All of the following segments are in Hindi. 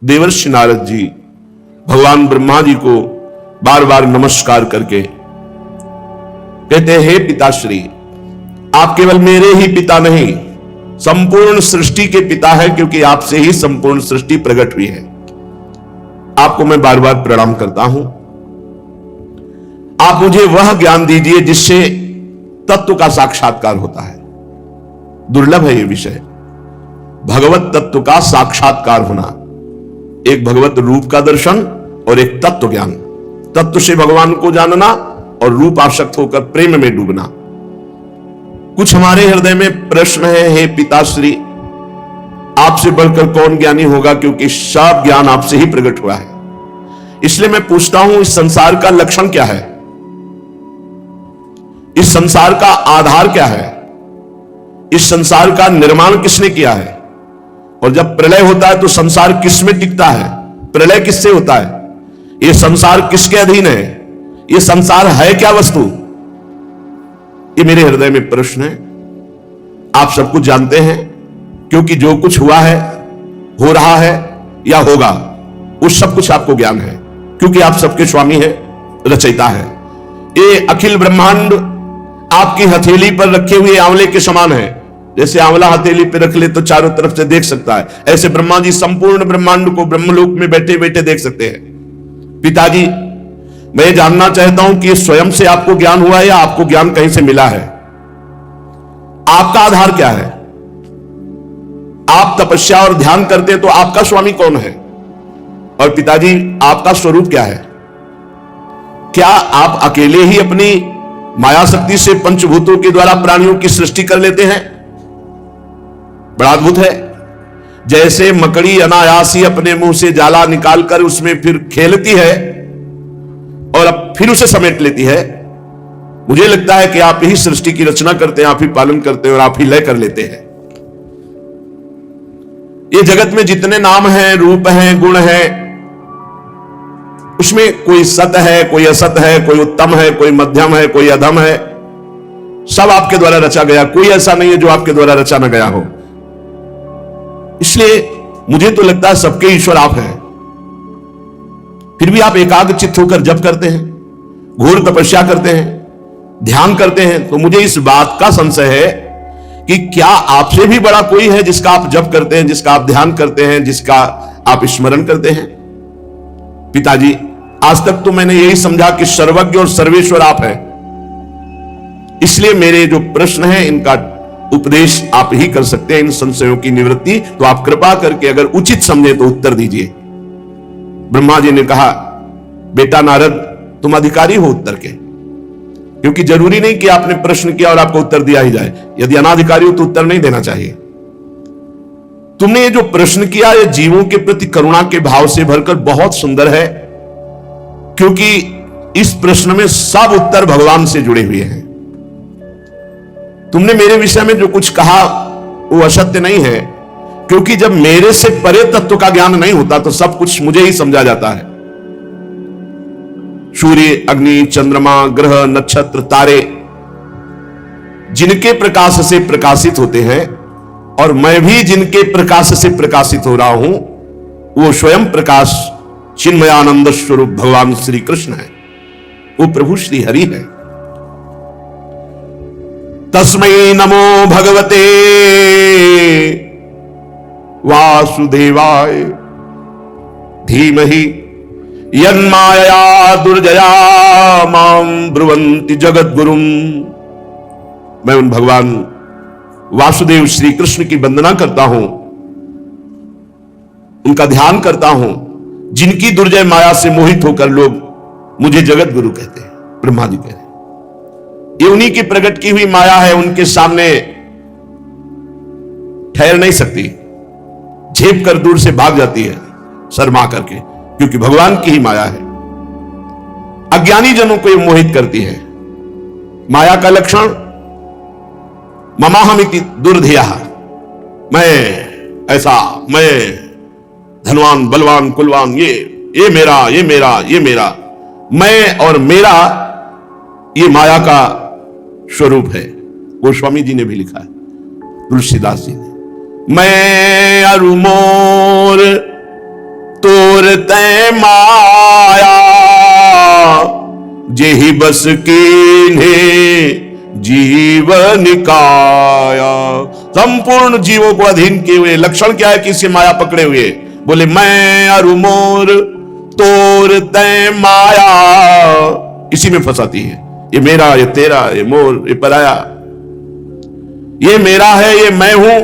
देवर्षि नारद जी भगवान ब्रह्मा जी को बार बार नमस्कार करके कहते हैं, हे पिताश्री, आप केवल मेरे ही पिता नहीं, संपूर्ण सृष्टि के पिता है, क्योंकि आपसे ही संपूर्ण सृष्टि प्रकट हुई है। आपको मैं बार बार प्रणाम करता हूं। आप मुझे वह ज्ञान दीजिए जिससे तत्व का साक्षात्कार होता है। दुर्लभ है यह विषय, भगवत तत्व का साक्षात्कार होना। एक भगवत रूप का दर्शन और एक तत्व ज्ञान। तत्व से भगवान को जानना और रूप आसक्त होकर प्रेम में डूबना। कुछ हमारे हृदय में प्रश्न है, हे पिताश्री, आपसे बढ़कर कौन ज्ञानी होगा, क्योंकि सब ज्ञान आपसे ही प्रकट हुआ है। इसलिए मैं पूछता हूं, इस संसार का लक्षण क्या है? इस संसार का आधार क्या है? इस संसार का निर्माण किसने किया है? और जब प्रलय होता है तो संसार किसमें टिकता है? प्रलय किससे होता है? यह संसार किसके अधीन है? यह संसार है क्या वस्तु? ये मेरे हृदय में प्रश्न है। आप सब कुछ जानते हैं, क्योंकि जो कुछ हुआ है, हो रहा है या होगा, उस सब कुछ आपको ज्ञान है, क्योंकि आप सबके स्वामी हैं, रचयिता है। ये अखिल ब्रह्मांड आपकी हथेली पर रखे हुए आंवले के समान है। जैसे आंवला हथेली पर रख ले तो चारों तरफ से देख सकता है, ऐसे ब्रह्मा जी संपूर्ण ब्रह्मांड को ब्रह्मलोक में बैठे बैठे देख सकते हैं। पिताजी, मैं जानना चाहता हूं कि स्वयं से आपको ज्ञान हुआ है या आपको ज्ञान कहीं से मिला है? आपका आधार क्या है? आप तपस्या और ध्यान करते हैं तो आपका स्वामी कौन है? और पिताजी, आपका स्वरूप क्या है? क्या आप अकेले ही अपनी माया शक्ति से पंचभूतों के द्वारा प्राणियों की सृष्टि कर लेते हैं? बड़ा अद्भुत है। जैसे मकड़ी अनायास ही अपने मुंह से जाला निकालकर उसमें फिर खेलती है और अब फिर उसे समेट लेती है, मुझे लगता है कि आप ही सृष्टि की रचना करते हैं, आप ही पालन करते हैं और आप ही लय कर लेते हैं। ये जगत में जितने नाम हैं, रूप हैं, गुण हैं, उसमें कोई सत है, कोई असत है, कोई उत्तम है, कोई मध्यम है, कोई अधम है। सब आपके द्वारा रचा गया, कोई ऐसा नहीं है जो आपके द्वारा रचा न गया हो। इसलिए मुझे तो लगता है सबके ईश्वर आप हैं। फिर भी आप एकाग्र चित्त होकर जप करते हैं, घोर तपस्या करते हैं, ध्यान करते हैं, तो मुझे इस बात का संशय है कि क्या आपसे भी बड़ा कोई है जिसका आप जप करते हैं, जिसका आप ध्यान करते हैं, जिसका आप स्मरण करते हैं? पिताजी, आज तक तो मैंने यही समझा कि सर्वज्ञ और सर्वेश्वर आप हैं। इसलिए मेरे जो प्रश्न हैं, इनका उपदेश आप ही कर सकते हैं, इन संशयों की निवृत्ति। तो आप कृपा करके अगर उचित समझे तो उत्तर दीजिए। ब्रह्मा जी ने कहा, बेटा नारद, तुम अधिकारी हो उत्तर के, क्योंकि जरूरी नहीं कि आपने प्रश्न किया और आपको उत्तर दिया ही जाए। यदि अनाधिकारी हो तो उत्तर नहीं देना चाहिए। तुमने ये जो प्रश्न किया, ये जीवों के प्रति करुणा के भाव से भरकर बहुत सुंदर है, क्योंकि इस प्रश्न में सब उत्तर भगवान से जुड़े हुए हैं। तुमने मेरे विषय में जो कुछ कहा वो असत्य नहीं है, क्योंकि जब मेरे से परे तत्व का ज्ञान नहीं होता तो सब कुछ मुझे ही समझा जाता है। सूर्य, अग्नि, चंद्रमा, ग्रह, नक्षत्र, तारे जिनके प्रकाश से प्रकाशित होते हैं, और मैं भी जिनके प्रकाश से प्रकाशित हो रहा हूं, वो स्वयं प्रकाश चिन्मयानंद स्वरूप भगवान श्री कृष्ण है, वो प्रभु श्री हरि है। तस्मै नमो भगवते वासुदेवाय धीमहि यन्मायया दुर्जया मां ब्रुवन्ति जगद्गुरुम्। मैं उन भगवान वासुदेव श्री कृष्ण की वंदना करता हूं, उनका ध्यान करता हूं, जिनकी दुर्जय माया से मोहित होकर लोग मुझे जगत गुरु कहते हैं, ब्रह्मा जी कहते हैं। ये उन्हीं की प्रकट की हुई माया है, उनके सामने ठहर नहीं सकती, झेप कर दूर से भाग जाती है शर्मा करके, क्योंकि भगवान की ही माया है। अज्ञानी जनों को ये मोहित करती है। माया का लक्षण ममाहमिति दुर्धिया, मैं ऐसा, मैं धनवान, बलवान, कुलवान, ये मेरा, ये मेरा, ये मेरा। मैं और मेरा ये माया का स्वरूप है। गोस्वामी जी ने भी लिखा है, तुलसीदास जी ने। मैं अरु मोर तोर तै माया, जेहि बस कीन्हे जीवन काया। संपूर्ण जीवों को अधीन किए हुए। लक्षण क्या है कि इसे माया पकड़े हुए? बोले मैं अरु मोर तोर तै माया, इसी में फंसाती है। ये मेरा, ये तेरा, ये मोर, ये पराया, ये मेरा है, ये मैं हूं,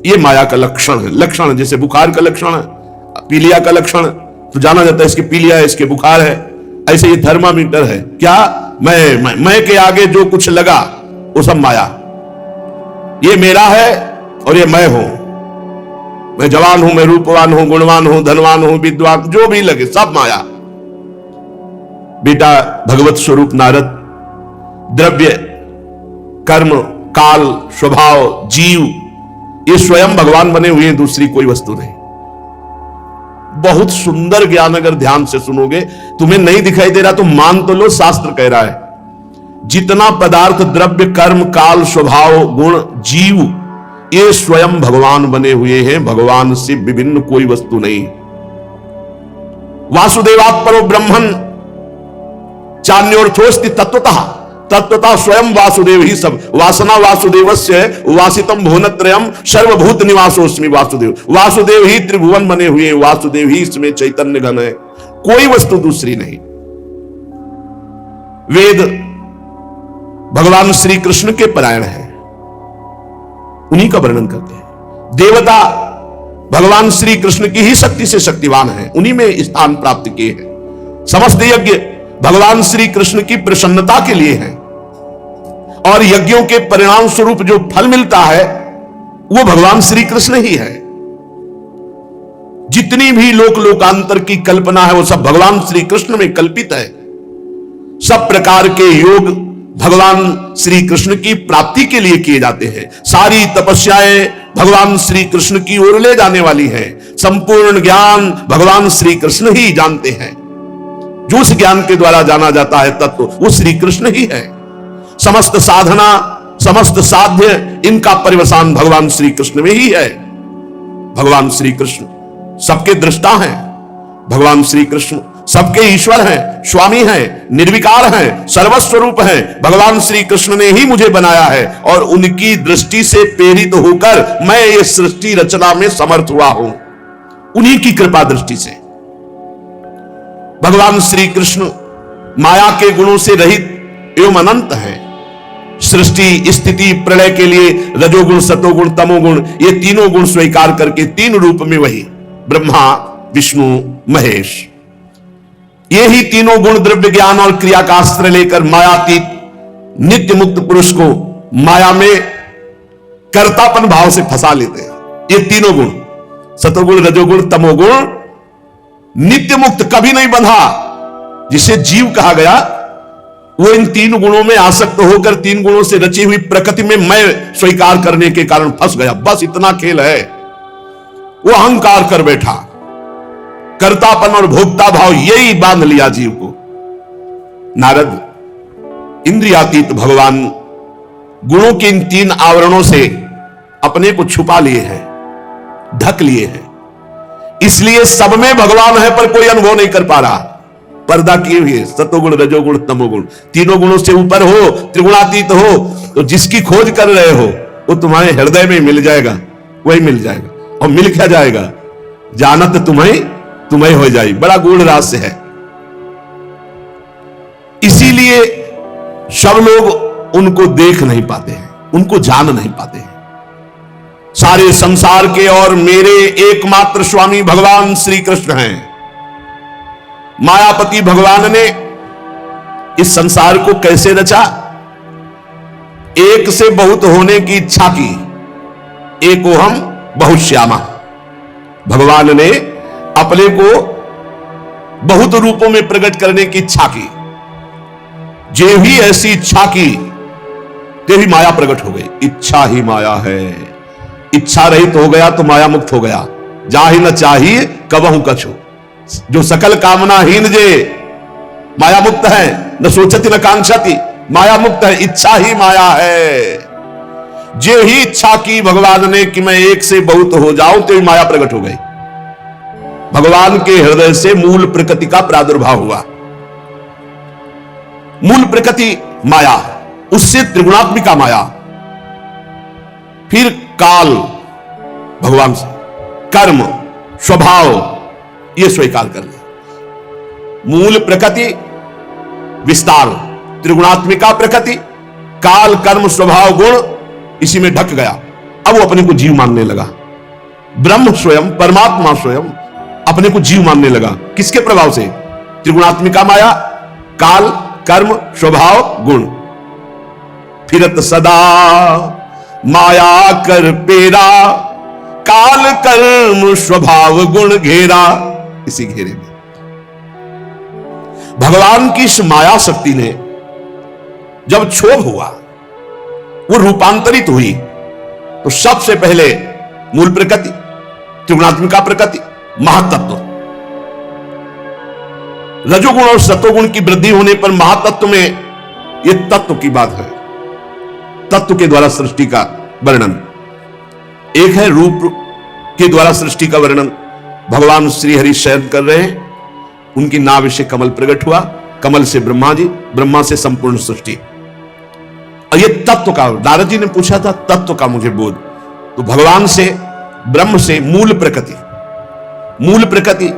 ये माया का लक्षण है। लक्षण जैसे बुखार का लक्षण है, पीलिया का लक्षण तो जाना जाता है इसके पीलिया है, इसके बुखार है। ऐसे ये थर्मामीटर है। क्या? मैं के आगे जो कुछ लगा वो सब माया। ये मेरा है और ये मैं हूं। मैं जवान हूं, मैं रूपवान हूं, गुणवान हूं, धनवान हूं, विद्वान, जो भी लगे सब माया। बेटा भगवत स्वरूप नारद, द्रव्य, कर्म, काल, स्वभाव, जीव, ये स्वयं भगवान बने हुए हैं, दूसरी कोई वस्तु नहीं। बहुत सुंदर ज्ञान अगर ध्यान से सुनोगे, तुम्हें नहीं दिखाई दे रहा तो मान तो लो, शास्त्र कह रहा है जितना पदार्थ, द्रव्य, कर्म, काल, स्वभाव, गुण, जीव, ये स्वयं भगवान बने हुए हैं। भगवान से विभिन्न कोई वस्तु नहीं। वासुदेवात् परो ब्रह्मन् चान्योर्थोस्ति तत्वतः, तत्वतः स्वयं वासुदेव ही सब। वासना वासुदेवस्य वासितम भुवनत्रयम् सर्वभूत निवासोस्मि वासुदेव। वासुदेव ही त्रिभुवन बने हुए, वासुदेव ही इसमें चैतन्य घन है, कोई वस्तु दूसरी नहीं। वेद भगवान श्री कृष्ण के परायण है, उन्हीं का वर्णन करते हैं। देवता भगवान श्री कृष्ण की ही शक्ति से शक्तिवान है, उन्हीं में स्थान प्राप्त किए हैं। समस्त यज्ञ भगवान श्री कृष्ण की प्रसन्नता के लिए है, और यज्ञों के परिणाम स्वरूप जो फल मिलता है वो भगवान श्री कृष्ण ही है। जितनी भी लोकांतर की कल्पना है वो सब भगवान श्री कृष्ण में कल्पित है। सब प्रकार के योग भगवान श्री कृष्ण की प्राप्ति के लिए किए जाते हैं। सारी तपस्याएं भगवान श्री कृष्ण की ओर ले जाने वाली हैं। संपूर्ण ज्ञान भगवान श्री कृष्ण ही जानते हैं। जो उस ज्ञान के द्वारा जाना जाता है तत्व, वो श्री कृष्ण ही है। समस्त साधना, समस्त साध्य, इनका परिवसान भगवान श्री कृष्ण में ही है। भगवान श्री कृष्ण सबके दृष्टा हैं। भगवान श्री कृष्ण सबके ईश्वर हैं, स्वामी हैं, निर्विकार हैं, सर्वस्वरूप हैं। भगवान श्री कृष्ण ने ही मुझे बनाया है और उनकी दृष्टि से प्रेरित होकर मैं ये सृष्टि रचना में समर्थ हुआ हूं, उन्हीं की कृपा दृष्टि से। भगवान श्री कृष्ण माया के गुणों से रहित एवं अनंत है। सृष्टि, स्थिति, प्रलय के लिए रजोगुण, सतोगुण, तमोगुण, ये तीनों गुण स्वीकार करके तीन रूप में वही ब्रह्मा, विष्णु, महेश, ये ही तीनों गुण द्रव्य, ज्ञान और क्रिया का आश्रय लेकर मायातीत नित्य मुक्त पुरुष को माया में कर्तापन भाव से फंसा लेते हैं। ये तीनों गुण, सतोगुण, रजोगुण, तमोगुण, नित्य मुक्त, कभी नहीं बंधा। जिसे जीव कहा गया वो इन तीन गुणों में आसक्त होकर तीन गुणों से रची हुई प्रकृति में मैं स्वीकार करने के कारण फंस गया। बस इतना खेल है। वो अहंकार कर बैठा, कर्तापन और भोक्ता भाव यही बांध लिया जीव को। नारद इंद्रियातीत भगवान गुणों के इन तीन आवरणों से अपने को छुपा लिए हैं, ढक लिए हैं। इसलिए सब में भगवान है पर कोई अनुभव नहीं कर पा रहा। पर्दा किए हुए सतोगुण, रजोगुण, तमोगुण, तीनों गुणों से ऊपर हो, त्रिगुणातीत हो, तो जिसकी खोज कर रहे हो वो तुम्हारे हृदय में मिल जाएगा, वही मिल जाएगा। और मिल क्या जाएगा? जानत तुम्हें हो जाएगी। बड़ा गूढ़ रहस्य है। इसीलिए सब लोग उनको देख नहीं पाते हैं, उनको जान नहीं पाते हैं। सारे संसार के और मेरे एकमात्र स्वामी भगवान श्री कृष्ण हैं। मायापति भगवान ने इस संसार को कैसे रचा? एक से बहुत होने की इच्छा की। एकोहम बहुश्यामा। भगवान ने अपने को बहुत रूपों में प्रकट करने की इच्छा की। जे भी ऐसी इच्छा की ते ही माया प्रकट हो गई। इच्छा ही माया है। इच्छा रहित हो गया तो माया मुक्त हो गया। जाहि न चाहिए कबहु कछु। जो सकल कामनाहीन जे माया मुक्त है, न सोचती न कांक्षती, माया मुक्त है। इच्छा ही माया है। जे ही इच्छा की भगवान ने कि मैं एक से बहुत हो जाऊं, तो माया प्रकट हो गई। भगवान के हृदय से मूल प्रकृति का प्रादुर्भाव हुआ। मूल प्रकृति माया, उससे त्रिगुणात्मिका माया, फिर काल भगवान से, कर्म, स्वभाव, यह स्वीकार कर लिया। मूल प्रकृति, विस्तार, त्रिगुणात्मिका प्रकृति, काल, कर्म, स्वभाव, गुण, इसी में ढक गया। अब वो अपने को जीव मानने लगा। ब्रह्म स्वयं, परमात्मा स्वयं अपने को जीव मानने लगा। किसके प्रभाव से? त्रिगुणात्मिका माया, काल, कर्म, स्वभाव, गुण। फिरत सदा माया कर पेरा, काल कर्म स्वभाव गुण घेरा। इसी घेरे में भगवान की इस माया शक्ति ने जब क्षोभ हुआ, वो रूपांतरित हुई, तो सबसे पहले मूल प्रकृति, त्रिगुणात्मिका प्रकृति, महातत्व, रजोगुण और सतोगुण की वृद्धि होने पर महातत्व में यह तत्व की बात है। तत्व के द्वारा सृष्टि का वर्णन। एक है रूप के द्वारा सृष्टि का वर्णन। भगवान श्री हरि शयन कर रहे हैं, उनकी नाभि से कमल प्रकट हुआ, कमल से ब्रह्मा जी, ब्रह्मा से संपूर्ण सृष्टि। और ये तत्व का, नारद जी ने पूछा था तत्व का मुझे बोध, तो भगवान से, ब्रह्म से मूल प्रकृति, मूल प्रकृति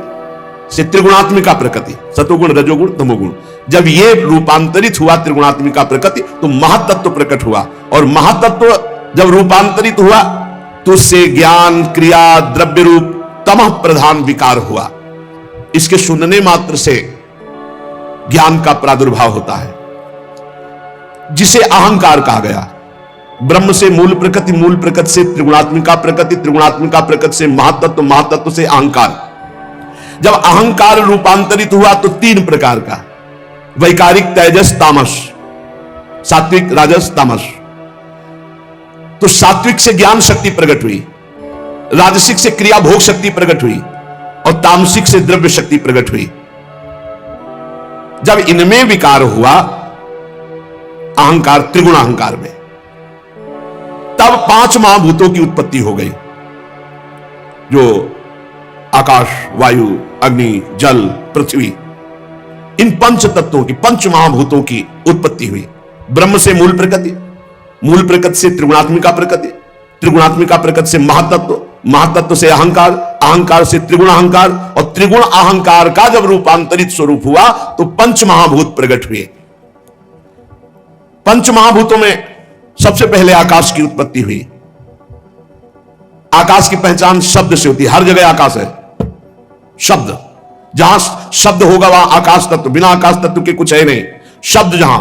से त्रिगुणात्मिका प्रकृति, सतोगुण, रजोगुण, तमोगुण, जब ये रूपांतरित हुआ त्रिगुणात्मिका प्रकृति, तो महातत्व प्रकट हुआ। और महातत्व जब रूपांतरित हुआ तो उससे ज्ञान, क्रिया, द्रव्य रूप तमः प्रधान विकार हुआ। इसके सुनने मात्र से ज्ञान का प्रादुर्भाव होता है, जिसे अहंकार कहा गया। ब्रह्म से मूल प्रकृति, मूल प्रकृति से त्रिगुणात्मिका प्रकृति, त्रिगुणात्मिका प्रकृति से महातत्व, महातत्व से अहंकार। जब अहंकार रूपांतरित हुआ तो तीन प्रकार का, वैकारिक, तेजस, तामस, सात्विक, राजस, तामस। तो सात्विक से ज्ञान शक्ति प्रकट हुई, राजसिक से क्रिया भोग शक्ति प्रकट हुई, और तामसिक से द्रव्य शक्ति प्रकट हुई। जब इनमें विकार हुआ, अहंकार, त्रिगुण अहंकार में, तब पांच महाभूतों की उत्पत्ति हो गई, जो आकाश, वायु, अग्नि, जल, पृथ्वी, इन पंच तत्वों की, पंच महाभूतों की उत्पत्ति हुई। ब्रह्म से मूल प्रकृति, मूल प्रकृति से त्रिगुणात्मिका प्रकृति, त्रिगुणात्मिका प्रकृति से महातत्व, महातत्व से अहंकार, अहंकार से त्रिगुण अहंकार, और त्रिगुण अहंकार का जब रूपांतरित स्वरूप हुआ तो पंच महाभूत प्रकट हुए। पंच महाभूतों में सबसे पहले आकाश की उत्पत्ति हुई। आकाश की पहचान शब्द से होती है, हर जगह आकाश है। शब्द, जहां शब्द होगा वहां आकाश तत्व, बिना आकाश तत्व के कुछ है नहीं। शब्द जहां,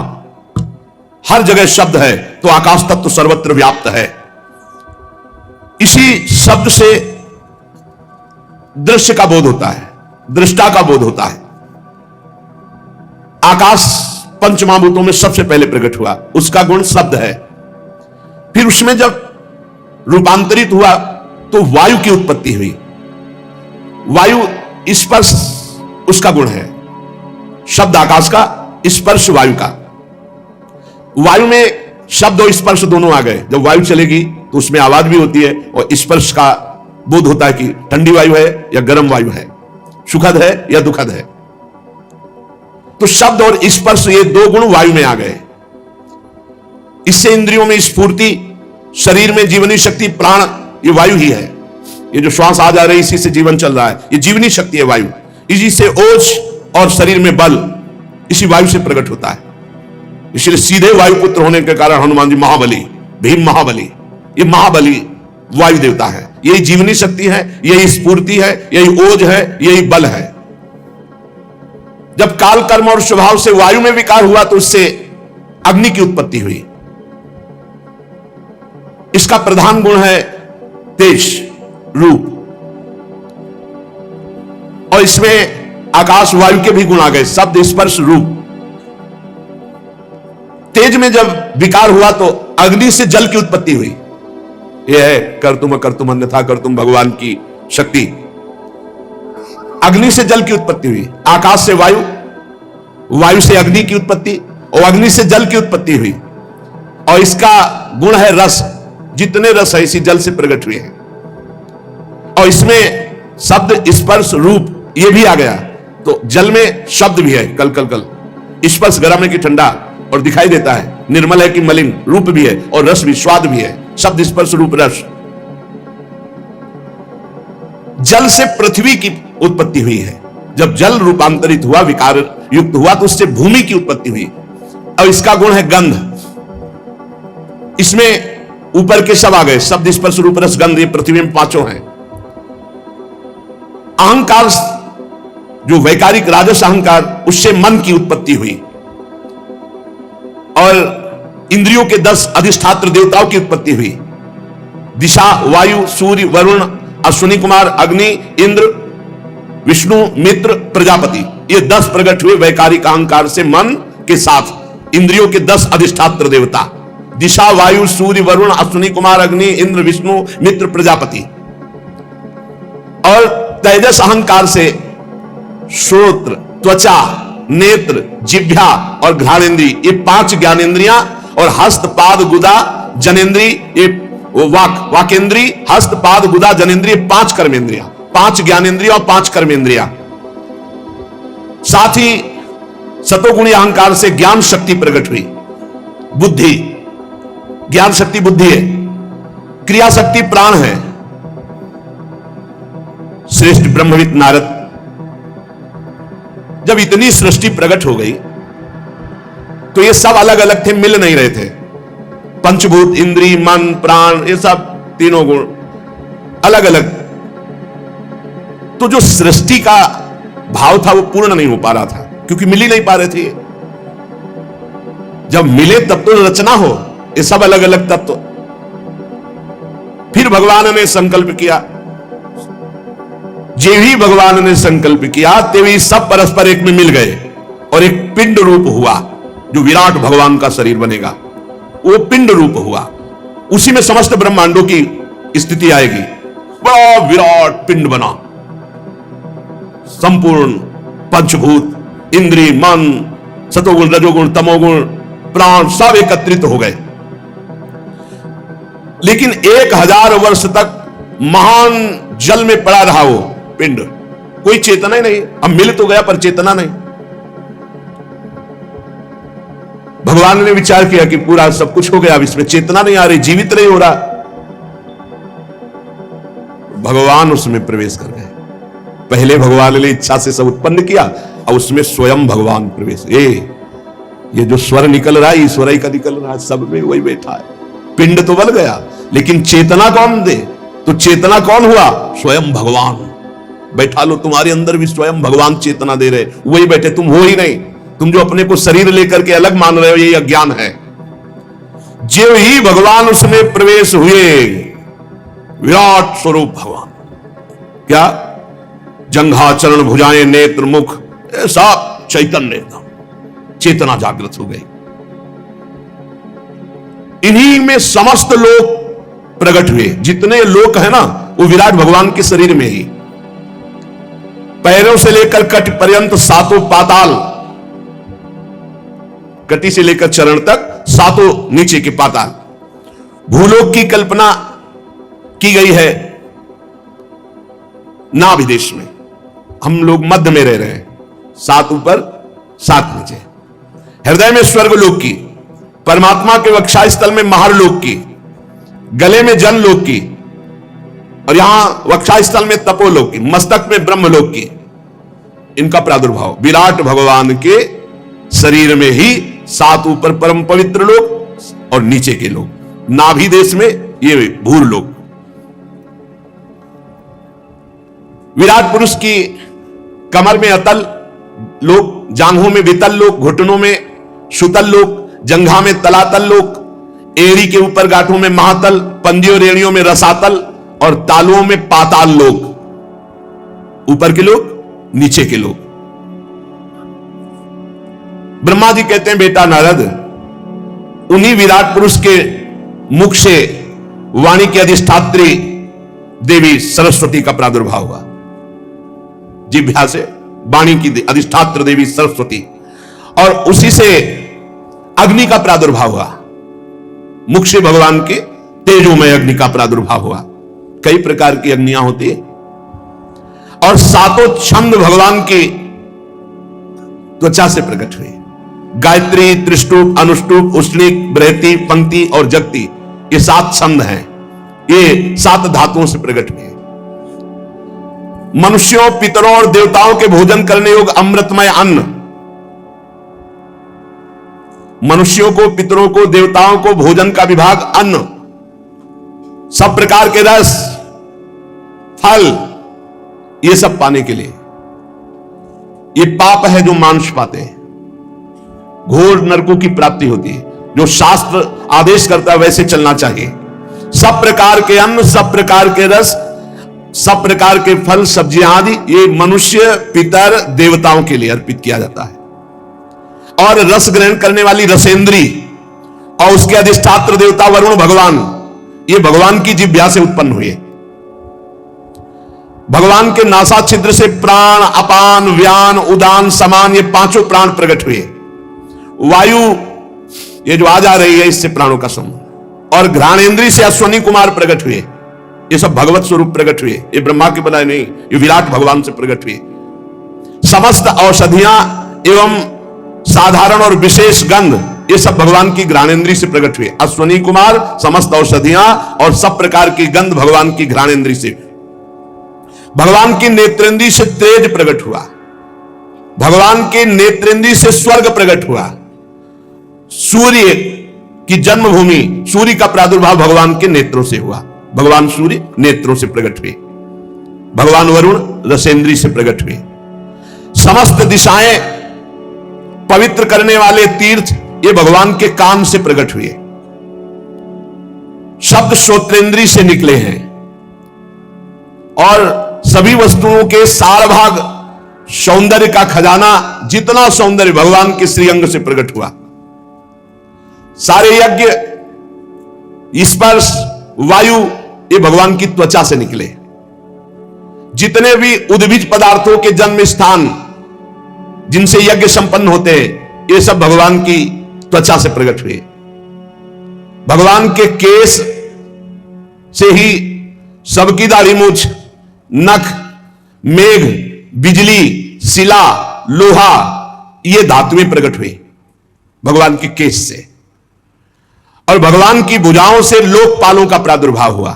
हर जगह शब्द है, तो आकाश तत्व सर्वत्र व्याप्त है। इसी शब्द से दृश्य का बोध होता है, दृष्टा का बोध होता है। आकाश पंच महाभूतों में सबसे पहले प्रकट हुआ, उसका गुण शब्द है। फिर उसमें जब रूपांतरित हुआ तो वायु की उत्पत्ति हुई। वायु स्पर्श उसका गुण है, शब्द आकाश का, स्पर्श वायु का। वायु में शब्द और स्पर्श दोनों आ गए। जब वायु चलेगी तो उसमें आवाज भी होती है, और स्पर्श का बोध होता है कि ठंडी वायु है या गर्म वायु है, सुखद है या दुखद है। तो शब्द और स्पर्श, ये दो गुण वायु में आ गए। इससे इंद्रियों में स्फूर्ति, शरीर में जीवनी शक्ति, प्राण, ये वायु ही है। ये जो श्वास आ जा रही है, इसी से जीवन चल रहा है, ये जीवनी शक्ति है वायु। इसी से ओज और शरीर में बल इसी वायु से प्रकट होता है। इसलिए सीधे वायुपुत्र होने के कारण हनुमान जी महाबली, भीम महाबली, ये महाबली वायु देवता है। यही जीवनी शक्ति है, यही स्फूर्ति है, यही ओज है, यही बल है। जब काल, कर्म और स्वभाव से वायु में विकार हुआ तो उससे अग्नि की उत्पत्ति हुई। इसका प्रधान गुण है तेज, रूप, और इसमें आकाश वायु के भी गुण आ गए, शब्द, स्पर्श, रूप। तेज में जब विकार हुआ तो अग्नि से जल की उत्पत्ति हुई। यह है कर तुम अन्यथा कर तुम भगवान की शक्ति। अग्नि से जल की उत्पत्ति हुई, आकाश से वायु, वायु से अग्नि की उत्पत्ति, और अग्नि से जल की उत्पत्ति हुई। और इसका गुण है रस, जितने रस है इसी जल से प्रकट हुए हैं। और इसमें शब्द, स्पर्श, रूप ये भी आ गया। तो जल में शब्द भी है, कल कल कल, स्पर्श गर्म है कि ठंडा, और दिखाई देता है, निर्मल है कि मलिन, रूप भी है और रस भी, स्वाद भी है, शब्द स्पर्श रूप रस। जल से पृथ्वी की उत्पत्ति हुई है। जब जल रूपांतरित हुआ, विकार युक्त हुआ, तो उससे भूमि की उत्पत्ति हुई। और इसका गुण है गंध। इसमें ऊपर के सब आ गए, शब्द स्पर्श रूप रस गंध, ये पृथ्वी में पांचों हैं। अहंकार, जो वैकारिक राजस अहंकार, उससे मन की उत्पत्ति हुई और इंद्रियों के 10 अधिष्ठात्र देवताओं की उत्पत्ति हुई। दिशा, वायु, सूर्य, वरुण, अश्विनी कुमार, अग्नि, इंद्र, विष्णु, मित्र, प्रजापति, ये 10 प्रकट हुए वैकारिक अहंकार से मन के साथ। इंद्रियों के 10 अधिष्ठात्र देवता, दिशा, वायु, सूर्य, वरुण, अश्विनी कुमार, अग्नि, इंद्र, विष्णु, मित्र, प्रजापति। और तेजस अहंकार से श्रोत्र, त्वचा, नेत्र, जिह्वा और घ्राणेन्द्रिय, ये 5 ज्ञानेन्द्रियां, और हस्त, पाद, गुदा, जनेन्द्रिय, ये वाकेन्द्रिय, हस्त, पाद, गुदा, जनेन्द्रिय, 5 कर्मेंद्रियां, 5 ज्ञानेन्द्रिय और 5 कर्मेंद्रियां। साथ ही सतोगुणी अहंकार से ज्ञान शक्ति प्रकट हुई। बुद्धि, ज्ञान शक्ति बुद्धि है, क्रिया शक्ति प्राण है। श्रेष्ठ ब्रह्मविद नारद, जब इतनी सृष्टि प्रकट हो गई तो ये सब अलग अलग थे, मिल नहीं रहे थे। पंचभूत, इंद्री, मन, प्राण, ये सब तीनों गुण अलग अलग। तो जो सृष्टि का भाव था वो पूर्ण नहीं हो पा रहा था, क्योंकि मिल ही नहीं पा रहे थे। जब मिले तब तो रचना हो, ये सब अलग अलग तत्व। फिर भगवान ने संकल्प किया, जे ही भगवान ने संकल्प किया तेवी सब परस्पर एक में मिल गए और एक पिंड रूप हुआ, जो विराट भगवान का शरीर बनेगा। वो पिंड रूप हुआ, उसी में समस्त ब्रह्मांडों की स्थिति आएगी। बड़ा विराट पिंड बना, संपूर्ण पंचभूत, इंद्रिय, मन, सतोगुण, रजोगुण, तमोगुण, प्राण सब एकत्रित हो गए। लेकिन 1000 वर्ष तक महान जल में पड़ा रहा वो पिंड, कोई चेतना ही नहीं। अब मिल तो गया पर चेतना नहीं। भगवान ने विचार किया कि पूरा सब कुछ हो गया, अब इसमें चेतना नहीं आ रही, जीवित नहीं हो रहा। भगवान उसमें प्रवेश कर गए। पहले भगवान ने इच्छा से सब उत्पन्न किया, और उसमें स्वयं भगवान प्रवेश। ये जो स्वर निकल रहा है, ईश्वर ही का निकल रहा है, सब में वही बैठा है। पिंड तो बन गया, लेकिन चेतना कौन दे? तो चेतना कौन हुआ? स्वयं भगवान। बैठा लो, तुम्हारे अंदर भी स्वयं भगवान चेतना दे रहे, वही बैठे, तुम हो ही नहीं। तुम जो अपने को शरीर लेकर के अलग मान रहे हो, ये अज्ञान है। जो ही भगवान उसमें प्रवेश हुए, विराट स्वरूप भगवान, क्या जंघा, चरण, भुजाएं, नेत्र, मुख, ऐसा चैतन्य, चेतना जागृत हो गई। इन्हीं में समस्त लोक प्रकट हुए। जितने लोक है ना, वो विराट भगवान के शरीर में ही। पैरों से लेकर कट पर्यंत सातों पाताल, कटी से लेकर चरण तक सातों नीचे के पाताल। भूलोक की कल्पना की गई है नाभि देश में, हम लोग मध्य में रह रहे हैं, 7 ऊपर 7 नीचे। हृदय में स्वर्गलोक की, परमात्मा के वक्षा स्थल में महारलोक की, गले में जनलोक की, और यहां वक्षा स्थल में तपोलोक की, मस्तक में ब्रह्मलोक की। इनका प्रादुर्भाव विराट भगवान के शरीर में ही 7 ऊपर परम पवित्र लोक और नीचे के लोक। नाभि देश में ये भूर लोक। विराट पुरुष की कमर में अतल लोक, जांघों में वितल लोक, घुटनों में सुतल लोक, जंघा में तलातल लोक, एड़ी के ऊपर गांठों में महातल, पंदियों रेणियों में रसातल और तालुओं में पाताल लोक। ऊपर के लोक, नीचे के लोक। ब्रह्मा जी कहते हैं, बेटा नारद, उन्हीं विराट पुरुष के मुख से वाणी की अधिष्ठात्री देवी सरस्वती का प्रादुर्भाव हुआ। जिह्वा से वाणी की अधिष्ठात्र देवी सरस्वती, और उसी से अग्नि का प्रादुर्भाव हुआ। मुख से भगवान के तेजोमय अग्नि का प्रादुर्भाव हुआ। कई प्रकार की अग्नियां होती है, और सातों छंद भगवान की त्वचा से प्रकट हुए। गायत्री, त्रिष्टुप, अनुष्टुप, उष्णिक, बृहति, पंक्ति और जगति, ये 7 छंद हैं। ये 7 धातुओं से प्रकट हुए। मनुष्यों, पितरों और देवताओं के भोजन करने योग्य अमृतमय अन्न, मनुष्यों को, पितरों को, देवताओं को भोजन का विभाग अन्न, सब प्रकार के रस, फल, ये सब पाने के लिए। ये पाप है जो मांस पाते हैं, घोर नरकों की प्राप्ति होती है। जो शास्त्र आदेश करता है वैसे चलना चाहिए। सब प्रकार के अन्न, सब प्रकार के रस, सब प्रकार के फल, सब्जियां आदि, ये मनुष्य, पितर, देवताओं के लिए अर्पित किया जाता है। और रस ग्रहण करने वाली रसेंद्री और उसके अधिष्ठात्र देवता वरुण भगवान, ये भगवान की जिह्वा से उत्पन्न हुए। भगवान के नासा छिद्र से प्राण, अपान, व्यान, उदान, समान, ये 5 प्राण प्रकट हुए। वायु, ये जो आज आ रही है, इससे प्राणों का समूह। और घ्राणेन्द्री से अश्वनी कुमार प्रकट हुए। ये सब भगवत स्वरूप प्रकट हुए। ये ब्रह्मा के बनाए नहीं, ये विराट भगवान से प्रकट हुए। समस्त औषधियां एवं साधारण और विशेष गंध, ये सब भगवान की घ्राणेन्द्री से प्रकट हुए। अश्वनी कुमार, समस्त औषधियां और सब प्रकार की गंध भगवान की घ्राणेन्द्री से। भगवान की नेत्रेंद्री से तेज प्रकट हुआ। भगवान के नेत्रेंद्री से स्वर्ग प्रकट हुआ। सूर्य की जन्मभूमि, सूर्य का प्रादुर्भाव भगवान के नेत्रों से हुआ। भगवान सूर्य नेत्रों से प्रकट हुए। भगवान वरुण रसेंद्री से प्रकट हुए। समस्त दिशाएं पवित्र करने वाले तीर्थ, ये भगवान के कान से प्रकट हुए। शब्द श्रोत्रेंद्री से निकले हैं। और सभी वस्तुओं के सार भाग, सौंदर्य का खजाना, जितना सौंदर्य भगवान के श्रीअंग से प्रकट हुआ। सारे यज्ञ, स्पर्श, वायु, ये भगवान की त्वचा से निकले। जितने भी उद्भिज पदार्थों के जन्म स्थान, जिनसे यज्ञ संपन्न होते हैं, ये सब भगवान की त्वचा से प्रकट हुए। भगवान के केस से ही सबकी दाढ़ी, मूछ, नख, मेघ, बिजली, शिला, लोहा, ये धातुएं प्रकट हुई भगवान के केस से। और भगवान की भुजाओं से लोकपालों का प्रादुर्भाव हुआ।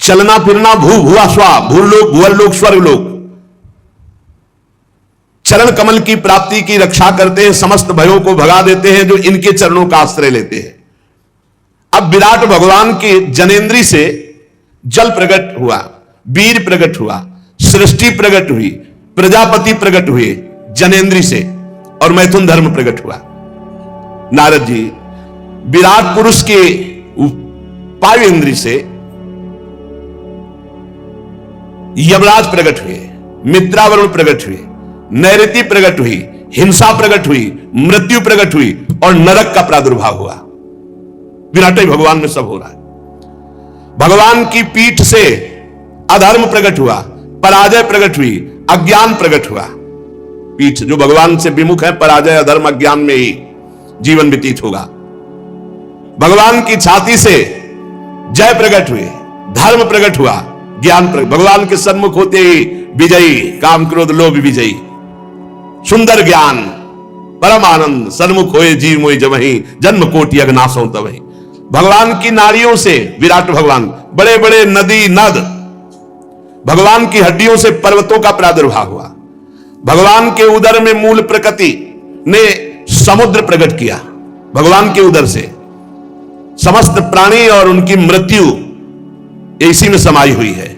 चलना फिरना, भू भुआ स्वा, भूलोक, भुवरलोक, स्वर्गलोक, चरण कमल की प्राप्ति की रक्षा करते हैं, समस्त भयों को भगा देते हैं जो इनके चरणों का आश्रय लेते हैं। अब विराट भगवान के जनेन्द्री से जल प्रकट हुआ, वीर प्रकट हुआ, सृष्टि प्रकट हुई, प्रजापति प्रकट हुए जनेन्द्री से, और मैथुन धर्म प्रकट हुआ। नारद जी विराट पुरुष के पायेंद्री से यमराज प्रकट हुए, मित्रावरुण प्रकट हुए, नैऋति प्रकट हुई, हिंसा प्रकट हुई, मृत्यु प्रकट हुई और नरक का प्रादुर्भाव हुआ। विराट ही भगवान में सब हो रहा है। भगवान की पीठ से अधर्म प्रकट हुआ, पराजय प्रकट हुई, अज्ञान प्रकट हुआ। पीठ जो भगवान से विमुख है, पराजय, अधर्म, अज्ञान में ही जीवन व्यतीत होगा। भगवान की छाती से जय प्रकट हुए, धर्म प्रकट हुआ, ज्ञान प्रकट। भगवान के सन्मुख होते ही विजयी, काम क्रोध लोभ विजयी, सुंदर ज्ञान, परम आनंद, सन्मुख होए जीव मोहि जमहि, जन्म कोटि अगनासों तवहि। भगवान की नाड़ियों से विराट भगवान, बड़े बड़े नदी नद, भगवान की हड्डियों से पर्वतों का प्रादुर्भाव हुआ। भगवान के उदर में मूल प्रकृति ने समुद्र प्रकट किया। भगवान के उदर से समस्त प्राणी और उनकी मृत्यु इसी में समाई हुई है।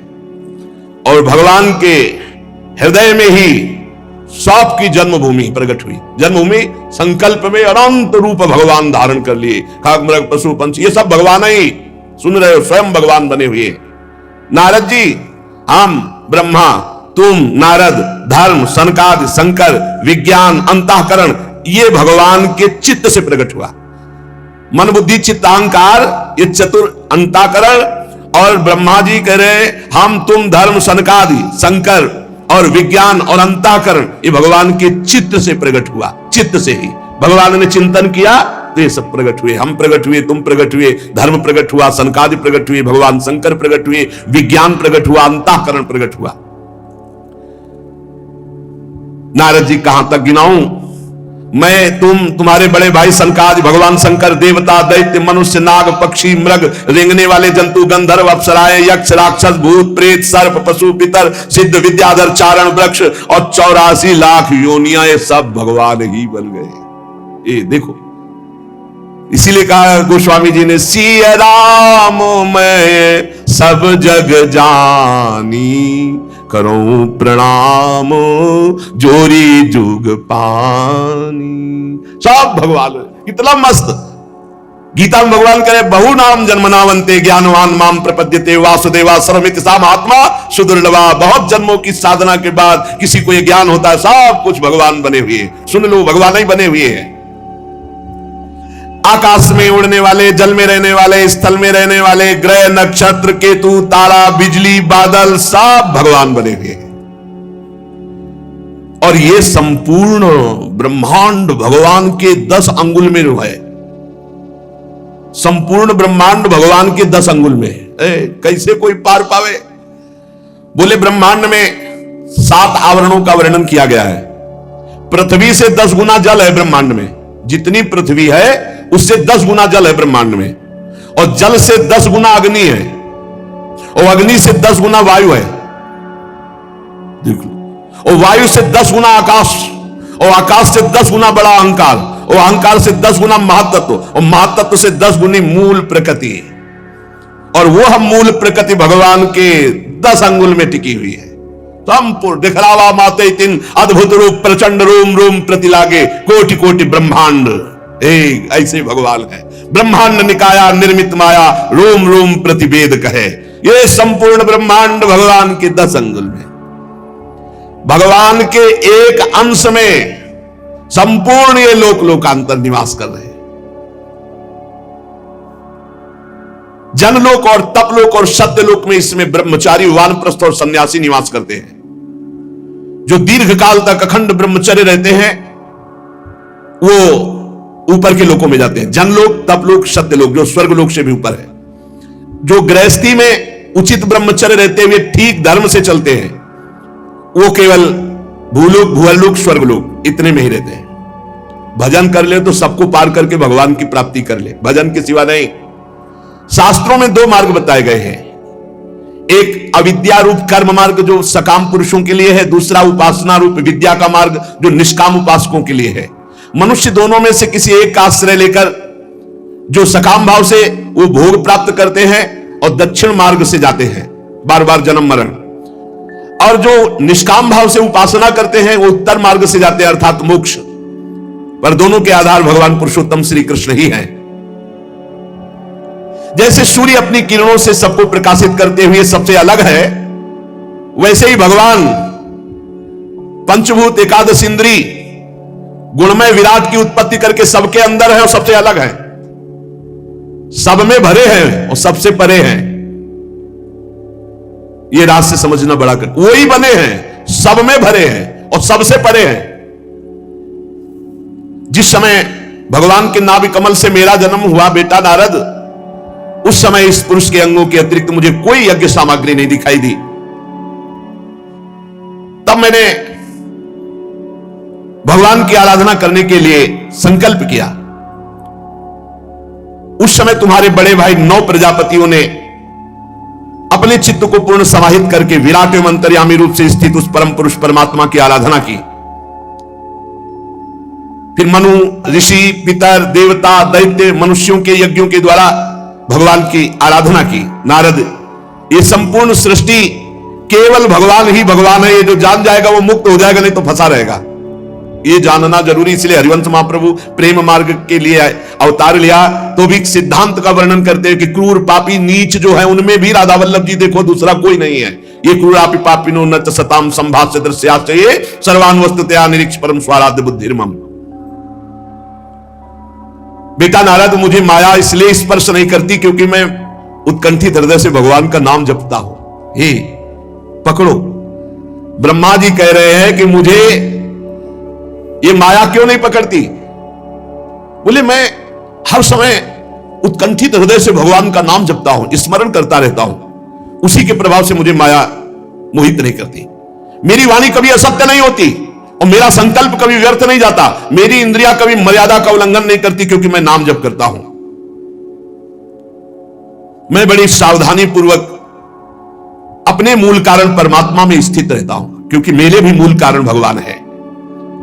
और भगवान के हृदय में ही सौंप की जन्मभूमि प्रकट हुई। जन्मभूमि संकल्प में अनंत रूप भगवान धारण कर लिए, खाक मृग पशु पंछी, ये सब भगवान ही, सुन रहे हो, स्वयं भगवान बने हुए। नारद जी, हम, ब्रह्मा, तुम, नारद, धर्म, सनकादि, शंकर, विज्ञान, अंतःकरण, ये भगवान के चित्त से प्रकट हुआ। मन बुद्धि चित्त अहंकार, ये चतुर अंतःकरण। और ब्रह्मा जी कह रहे हम, तुम, धर्म, सनकादि, शंकर और विज्ञान और अंतःकरण, ये भगवान के चित्त से प्रकट हुआ। चित्त से ही भगवान ने चिंतन किया तो ये सब प्रकट हुए, हम प्रकट हुए, तुम प्रकट हुए, धर्म प्रकट हुआ, सनकादि प्रकट हुए, भगवान शंकर प्रकट हुए, विज्ञान प्रकट हुआ, अंतःकरण प्रकट हुआ। नारद जी कहां तक गिनाऊं? मैं, तुम, तुम्हारे बड़े भाई सनकादि, भगवान शंकर, देवता, दैत्य, मनुष्य, नाग, पक्षी, मृग, रेंगने वाले जंतु, गंधर्व, अप्सराएं, यक्ष, राक्षस, भूत, प्रेत, सर्प, पशु, पितर, सिद्ध, विद्याधर, चारण, वृक्ष और 84 लाख योनियां, ये सब भगवान ही बन गए। ये देखो, इसीलिए कहा गोस्वामी जी ने, सिया राम मैं सब जग जानी, करो प्रणाम जोरी जुग पानी। सब भगवान, कितना मस्त। गीता में भगवान करे, बहु नाम जन्मनावंते ज्ञानवान माम प्रपद्यते वासुदेवा सर्वमिति सा महात्मा सुदुर्लभा। बहुत जन्मों की साधना के बाद किसी को यह ज्ञान होता है, सब कुछ भगवान बने हुए। सुन लो, भगवान ही बने हुए हैं। आकाश में उड़ने वाले, जल में रहने वाले, स्थल में रहने वाले, ग्रह, नक्षत्र, केतु, तारा, बिजली, बादल, सब भगवान बने हुए हैं। और ये संपूर्ण ब्रह्मांड भगवान के 10 अंगुल में है। संपूर्ण ब्रह्मांड भगवान के 10 अंगुल में है। कैसे कोई पार पावे? बोले ब्रह्मांड में 7 आवरणों का वर्णन किया गया है। पृथ्वी से 10 गुना जल है ब्रह्मांड में। जितनी पृथ्वी है उससे 10 गुना जल है ब्रह्मांड में, और जल से 10 गुना अग्नि है, और अग्नि से 10 गुना वायु है, देख लो। और वायु से 10 गुना आकाश, और आकाश से 10 गुना बड़ा अहंकार, और अहंकार से 10 गुना महातत्व, और महातत्व से 10 गुनी मूल प्रकृति। और वो हम मूल प्रकृति भगवान के 10 अंगुल में टिकी हुई है। संपूर्ण दिखलावा माते तीन अद्भुत रूप प्रचंड रोम रोम प्रति लागे, कोटि कोटि ब्रह्मांड एक ऐसे भगवान है। ब्रह्मांड निकाया निर्मित माया, रोम रोम प्रतिवेद कहे। ये संपूर्ण ब्रह्मांड भगवान के 10 अंगुल में, भगवान के एक अंश में संपूर्ण ये लोक लोकांतर निवास कर रहे हैं। जनलोक और तपलोक और सत्यलोक में इसमें ब्रह्मचारी, वानप्रस्थ और सन्यासी निवास करते हैं, जो दीर्घ काल तक अखंड ब्रह्मचर्य रहते हैं। वो ऊपर के लोकों में जाते हैं, जनलोक, तपलोक, सत्यलोक, जो स्वर्ग लोक से भी ऊपर है। जो गृहस्थी में उचित ब्रह्मचर्य रहते हुए ठीक धर्म से चलते हैं, वो केवल भूलोक, भुवरलोक, स्वर्गलोक इतने में ही रहते हैं। भजन कर ले तो सबको पार करके भगवान की प्राप्ति कर ले, भजन के सिवा नहीं। शास्त्रों में 2 मार्ग बताए गए हैं। एक अविद्या रूप कर्म मार्ग जो सकाम पुरुषों के लिए है, दूसरा उपासना रूप विद्या का मार्ग जो निष्काम उपासकों के लिए है। मनुष्य दोनों में से किसी एक का आश्रय लेकर जो सकाम भाव से वो भोग प्राप्त करते हैं और दक्षिण मार्ग से जाते हैं, बार बार जन्म मरण, और जो निष्काम भाव से उपासना करते हैं वो उत्तर मार्ग से जाते हैं, अर्थात मोक्ष। पर दोनों के आधार भगवान पुरुषोत्तम श्री कृष्ण ही हैं। जैसे सूर्य अपनी किरणों से सबको प्रकाशित करते हुए सबसे अलग है, वैसे ही भगवान पंचभूत एकादश इंद्री गुणमय विराट की उत्पत्ति करके सबके अंदर है और सबसे अलग है। सब में भरे हैं और सबसे परे हैं। ये राज से समझना बड़ा कर, वही बने हैं, सब में भरे हैं और सबसे परे हैं। जिस समय भगवान के नाभि कमल से मेरा जन्म हुआ बेटा नारद, उस समय इस पुरुष के अंगों के अतिरिक्त मुझे कोई यज्ञ सामग्री नहीं दिखाई दी। तब मैंने भगवान की आराधना करने के लिए संकल्प किया। उस समय तुम्हारे बड़े भाई 9 प्रजापतियों ने अपने चित्त को पूर्ण समाहित करके विराट एवं अंतर्यामी रूप से स्थित उस परम पुरुष परमात्मा की आराधना की। फिर मनु, ऋषि, पितर, देवता, दैत्य, मनुष्यों के यज्ञों के द्वारा भगवान की आराधना की। नारद, ये संपूर्ण सृष्टि केवल भगवान ही भगवान है। ये जो जान जाएगा वो मुक्त हो जाएगा, नहीं तो फंसा रहेगा। ये जानना जरूरी, इसलिए हरिवंश महाप्रभु प्रेम मार्ग के लिए अवतार लिया, तो भी सिद्धांत का वर्णन करते हैं कि क्रूर पापी नीच जो है उनमें भी राधा वल्लभ जी देखो, दूसरा कोई नहीं है। ये क्रूरापि पापिनो न च सताम संभाष्य दृश्याश्च ये सर्वान वस्तुतया निरीक्ष परम स्वाराध्य बुद्धिर्मम। बेटा नारद, मुझे माया इसलिए स्पर्श नहीं करती क्योंकि मैं उत्कंठित हृदय से भगवान का नाम जपता हूं। हे पकड़ो, ब्रह्मा जी कह रहे हैं कि मुझे ये माया क्यों नहीं पकड़ती? बोले मैं हर समय उत्कंठित हृदय से भगवान का नाम जपता हूं, स्मरण करता रहता हूं। उसी के प्रभाव से मुझे माया मोहित नहीं करती। मेरी वाणी कभी असत्य नहीं होती और मेरा संकल्प कभी व्यर्थ नहीं जाता। मेरी इंद्रियां कभी मर्यादा का उल्लंघन नहीं करती, क्योंकि मैं नाम जप करता हूं। मैं बड़ी सावधानी पूर्वक अपने मूल कारण परमात्मा में स्थित रहता हूं, क्योंकि मेरे भी मूल कारण भगवान है।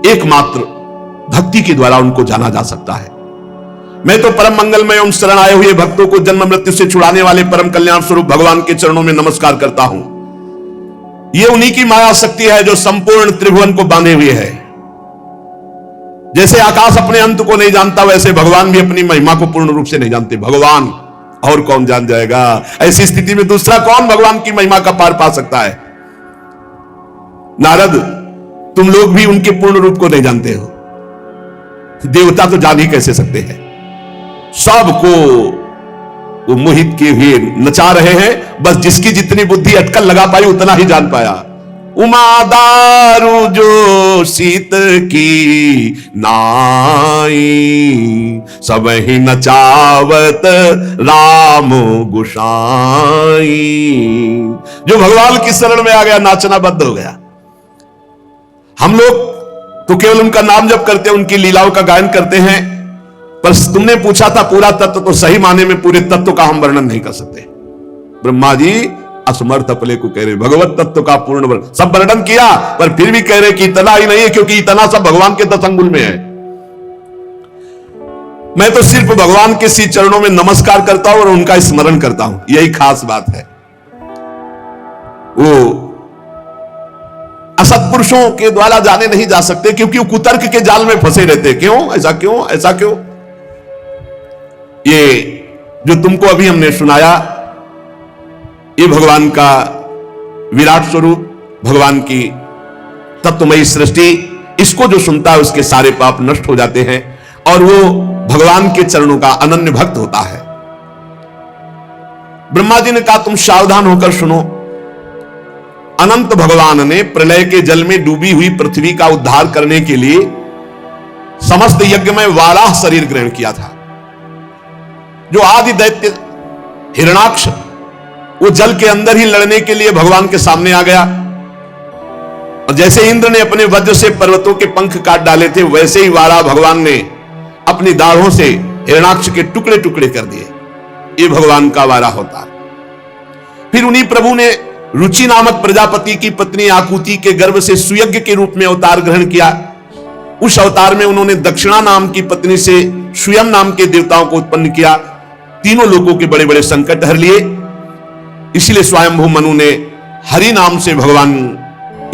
एकमात्र भक्ति के द्वारा उनको जाना जा सकता है। मैं तो परम मंगलमय एवं शरण आए हुए भक्तों को जन्म मृत्यु से छुड़ाने वाले परम कल्याण स्वरूप भगवान के चरणों में नमस्कार करता हूं। यह उन्हीं की माया शक्ति है जो संपूर्ण त्रिभुवन को बांधे हुए है। जैसे आकाश अपने अंत को नहीं जानता, वैसे भगवान भी अपनी महिमा को पूर्ण रूप से नहीं जानते। भगवान और कौन जान जाएगा? ऐसी स्थिति में दूसरा कौन भगवान की महिमा का पार पा सकता है? नारद, तुम लोग भी उनके पूर्ण रूप को नहीं जानते हो। देवता तो जान ही कैसे सकते हैं? सबको वो मोहित किए हुए नचा रहे हैं। बस जिसकी जितनी बुद्धि अटकल लगा पाई उतना ही जान पाया। उमा दारू जो शीत की नाई, सब ही नचावत राम गुसाई। जो भगवान की शरण में आ गया, नाचना बंद हो गया। हम लोग तो केवल उनका नाम जप करते हैं, उनकी लीलाओं का गायन करते हैं। पर तुमने पूछा था पूरा तत्व, तो सही माने में पूरे तत्व का हम वर्णन नहीं कर सकते। ब्रह्मा जी असमर्थ अपने को कह रहे, भगवत तत्व का पूर्ण वर्णन सब वर्णन किया, पर फिर भी कह रहे कि इतना ही नहीं है, क्योंकि इतना सब भगवान के दशंगुल में है। मैं तो सिर्फ भगवान के श्री चरणों में नमस्कार करता हूं और उनका स्मरण करता हूं। यही खास बात है। वो असत्पुरुषों के द्वारा जाने नहीं जा सकते, क्योंकि वो कुतर्क के जाल में फंसे रहते। क्यों ऐसा, क्यों ऐसा, क्यों? ये जो तुमको अभी हमने सुनाया, ये भगवान का विराट स्वरूप, भगवान की तत्वमयी सृष्टि, इसको जो सुनता है उसके सारे पाप नष्ट हो जाते हैं और वो भगवान के चरणों का अनन्य भक्त होता है। ब्रह्मा जी ने कहा, तुम सावधान होकर सुनो। अनंत भगवान ने प्रलय के जल में डूबी हुई पृथ्वी का उद्धार करने के लिए समस्त यज्ञ में वाराह शरीर ग्रहण किया था। जो आदि दैत्य हिरणाक्ष, वो जल के अंदर ही लड़ने के लिए भगवान के सामने आ गया। और जैसे इंद्र ने अपने वज्र से पर्वतों के पंख काट डाले थे, वैसे ही वाराह भगवान ने अपनी दाढ़ों से हिरणाक्ष के टुकड़े टुकड़े कर दिए। ये भगवान का वाराह होता है। फिर उन्हीं प्रभु ने रुचि नामक प्रजापति की पत्नी आकुति के गर्भ से सुयज्ञ के रूप में अवतार ग्रहण किया। उस अवतार में उन्होंने दक्षिणा नाम की पत्नी से स्वयं नाम के देवताओं को उत्पन्न किया। तीनों लोगों के बड़े बड़े संकट हर लिए। इसलिए स्वयंभू मनु ने हरि नाम से भगवान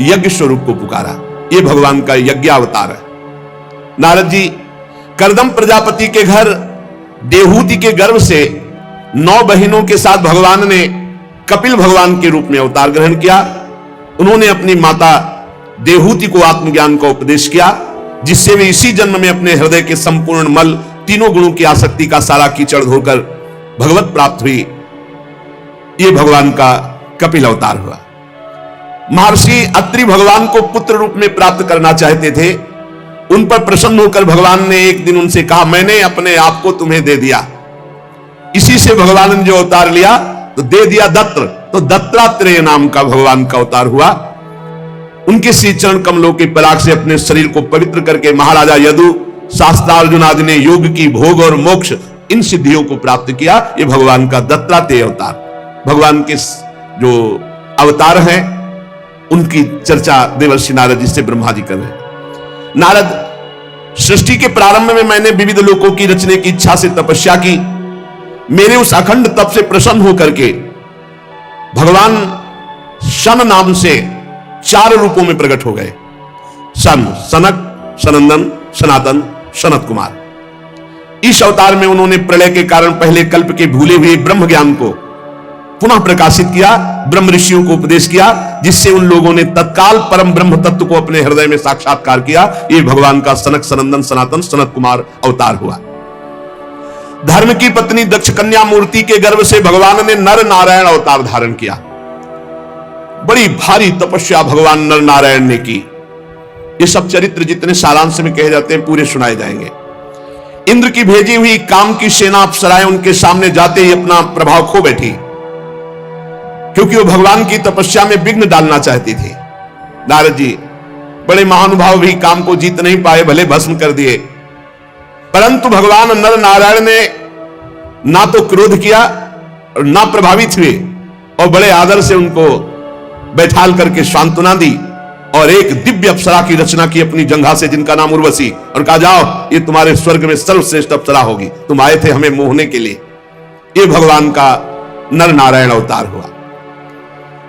यज्ञ स्वरूप को पुकारा। यह भगवान का यज्ञ अवतार है। नारद जी, कर्दम प्रजापति के घर देहूति के गर्भ से 9 बहनों के साथ भगवान ने कपिल भगवान के रूप में अवतार ग्रहण किया। उन्होंने अपनी माता देहूति को आत्मज्ञान का उपदेश किया, जिससे वे इसी जन्म में अपने हृदय के संपूर्ण मल, तीनों गुणों की आसक्ति का सारा कीचड़ धोकर भगवत प्राप्त हुई। ये भगवान का कपिल अवतार हुआ। महर्षि अत्रि भगवान को पुत्र रूप में प्राप्त करना चाहते थे। उन पर प्रसन्न होकर भगवान ने एक दिन उनसे कहा, मैंने अपने आप को तुम्हें दे दिया। इसी से भगवान ने जो अवतार लिया तो दे दिया दत्त्र, तो दत्तात्रेय नाम का भगवान का अवतार हुआ। उनके श्री चरण कमलों के पराग से अपने शरीर को पवित्र करके महाराजा यदु, शास्त्रार्जुन आदि ने योग की भोग और मोक्ष, इन सिद्धियों को प्राप्त किया। ये भगवान का दत्तात्रेय अवतार। भगवान के जो अवतार हैं उनकी चर्चा देवर्षि नारद जी से ब्रह्मा जी कर रहे हैं। नारद, सृष्टि के प्रारंभ में मैंने विविध लोकों की रचने की इच्छा से तपस्या की। मेरे उस अखंड तप से प्रसन्न होकर के भगवान शन नाम से 4 रूपों में प्रकट हो गए। सन, सनक, सनंदन, सनातन, सनत कुमार। इस अवतार में उन्होंने प्रलय के कारण पहले कल्प के भूले हुए ब्रह्म ज्ञान को पुनः प्रकाशित किया, ब्रह्म ऋषियों को उपदेश किया, जिससे उन लोगों ने तत्काल परम ब्रह्म तत्व को अपने हृदय में साक्षात्कार किया। यह भगवान का सनक, सनंदन, सनातन, सनत कुमार अवतार हुआ। धर्म की पत्नी दक्ष कन्या मूर्ति के गर्भ से भगवान ने नर नारायण अवतार धारण किया। बड़ी भारी तपस्या भगवान नर नारायण ने की। ये सब चरित्र जितने सारांश में कहे जाते हैं पूरे सुनाए जाएंगे। इंद्र की भेजी हुई काम की सेना अप्सराएं उनके सामने जाते ही अपना प्रभाव खो बैठी, क्योंकि वो भगवान की तपस्या में विघ्न डालना चाहती थी। नारद जी बड़े महानुभाव भी काम को जीत नहीं पाए, भले भस्म कर दिए, परंतु भगवान नर नारायण ने ना तो क्रोध किया और ना प्रभावित हुए, और बड़े आदर से उनको बैठाल करके सांत्वना दी और एक दिव्य अप्सरा की रचना की अपनी जंघा से, जिनका नाम उर्वशी, और कहा जाओ ये तुम्हारे स्वर्ग में सर्वश्रेष्ठ अप्सरा होगी, तुम आए थे हमें मोहने के लिए। ये भगवान का नर नारायण अवतार हुआ।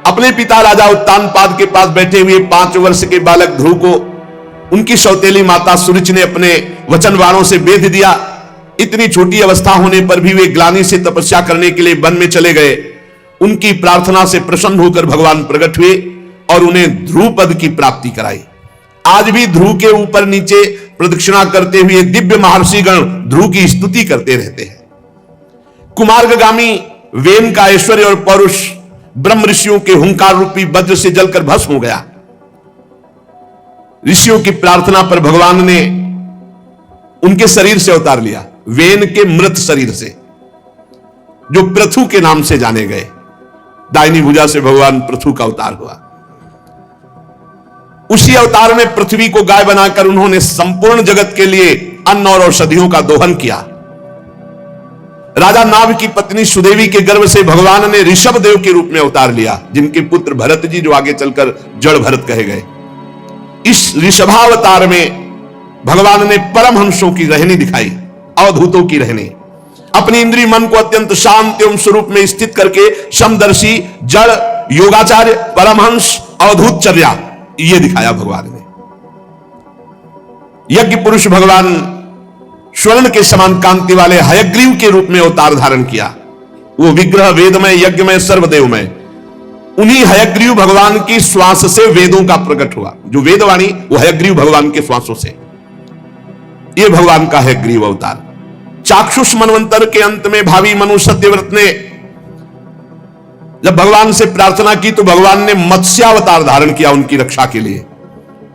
अपने पिता राजा उत्तानपाद के पास बैठे हुए 5 वर्ष के बालक ध्रुव को उनकी सौतेली माता सुरुचि ने अपने वचन वाणों से बेध दिया। इतनी छोटी अवस्था होने पर भी वे ग्लानि से तपस्या करने के लिए वन में चले गए। उनकी प्रार्थना से प्रसन्न होकर भगवान प्रकट हुए और उन्हें ध्रुव पद की प्राप्ति कराई। आज भी ध्रुव के ऊपर नीचे प्रदक्षिणा करते हुए दिव्य महर्षिगण ध्रुव की स्तुति करते रहते हैं। कुमार्गगामी वेन का ऐश्वर्य और पौरुष ब्रह्म ऋषियों के हुंकार रूपी वज्र से जलकर भस्म हो गया। ऋषियों की प्रार्थना पर भगवान ने उनके शरीर से अवतार लिया, वेन के मृत शरीर से, जो पृथु के नाम से जाने गए। दाहिनी भुजा से भगवान पृथु का अवतार हुआ। उसी अवतार में पृथ्वी को गाय बनाकर उन्होंने संपूर्ण जगत के लिए अन्न और औषधियों का दोहन किया। राजा नाभ की पत्नी सुदेवी के गर्भ से भगवान ने ऋषभ देव के रूप में अवतार लिया, जिनके पुत्र भरत जी, जो आगे चलकर जड़ भरत कहे गए। इस ऋषभावतार में भगवान ने परमहंसों की रहनी दिखाई, अवधूतों की रहनी। अपनी इंद्रिय मन को अत्यंत शांत एवं स्वरूप में स्थित करके समदर्शी, जड़, योगाचार्य, परमहंस, अवधूतचर्या, ये दिखाया भगवान ने। यज्ञ पुरुष भगवान स्वर्ण के समान कांति वाले हयग्रीव के रूप में अवतार धारण किया। वो विग्रह वेदमय, यज्ञमय, सर्वदेवमय। उन्हीं हयग्रीव भगवान की श्वास से वेदों का प्रकट हुआ। जो वेदवाणी वो हयग्रीव भगवान के श्वासों से। ये भगवान का हयग्रीव अवतार। चाक्षुष मनवंतर के अंत में भावी मनु सत्यव्रत ने जब भगवान से प्रार्थना की तो भगवान ने मत्स्यावतार धारण किया उनकी रक्षा के लिए।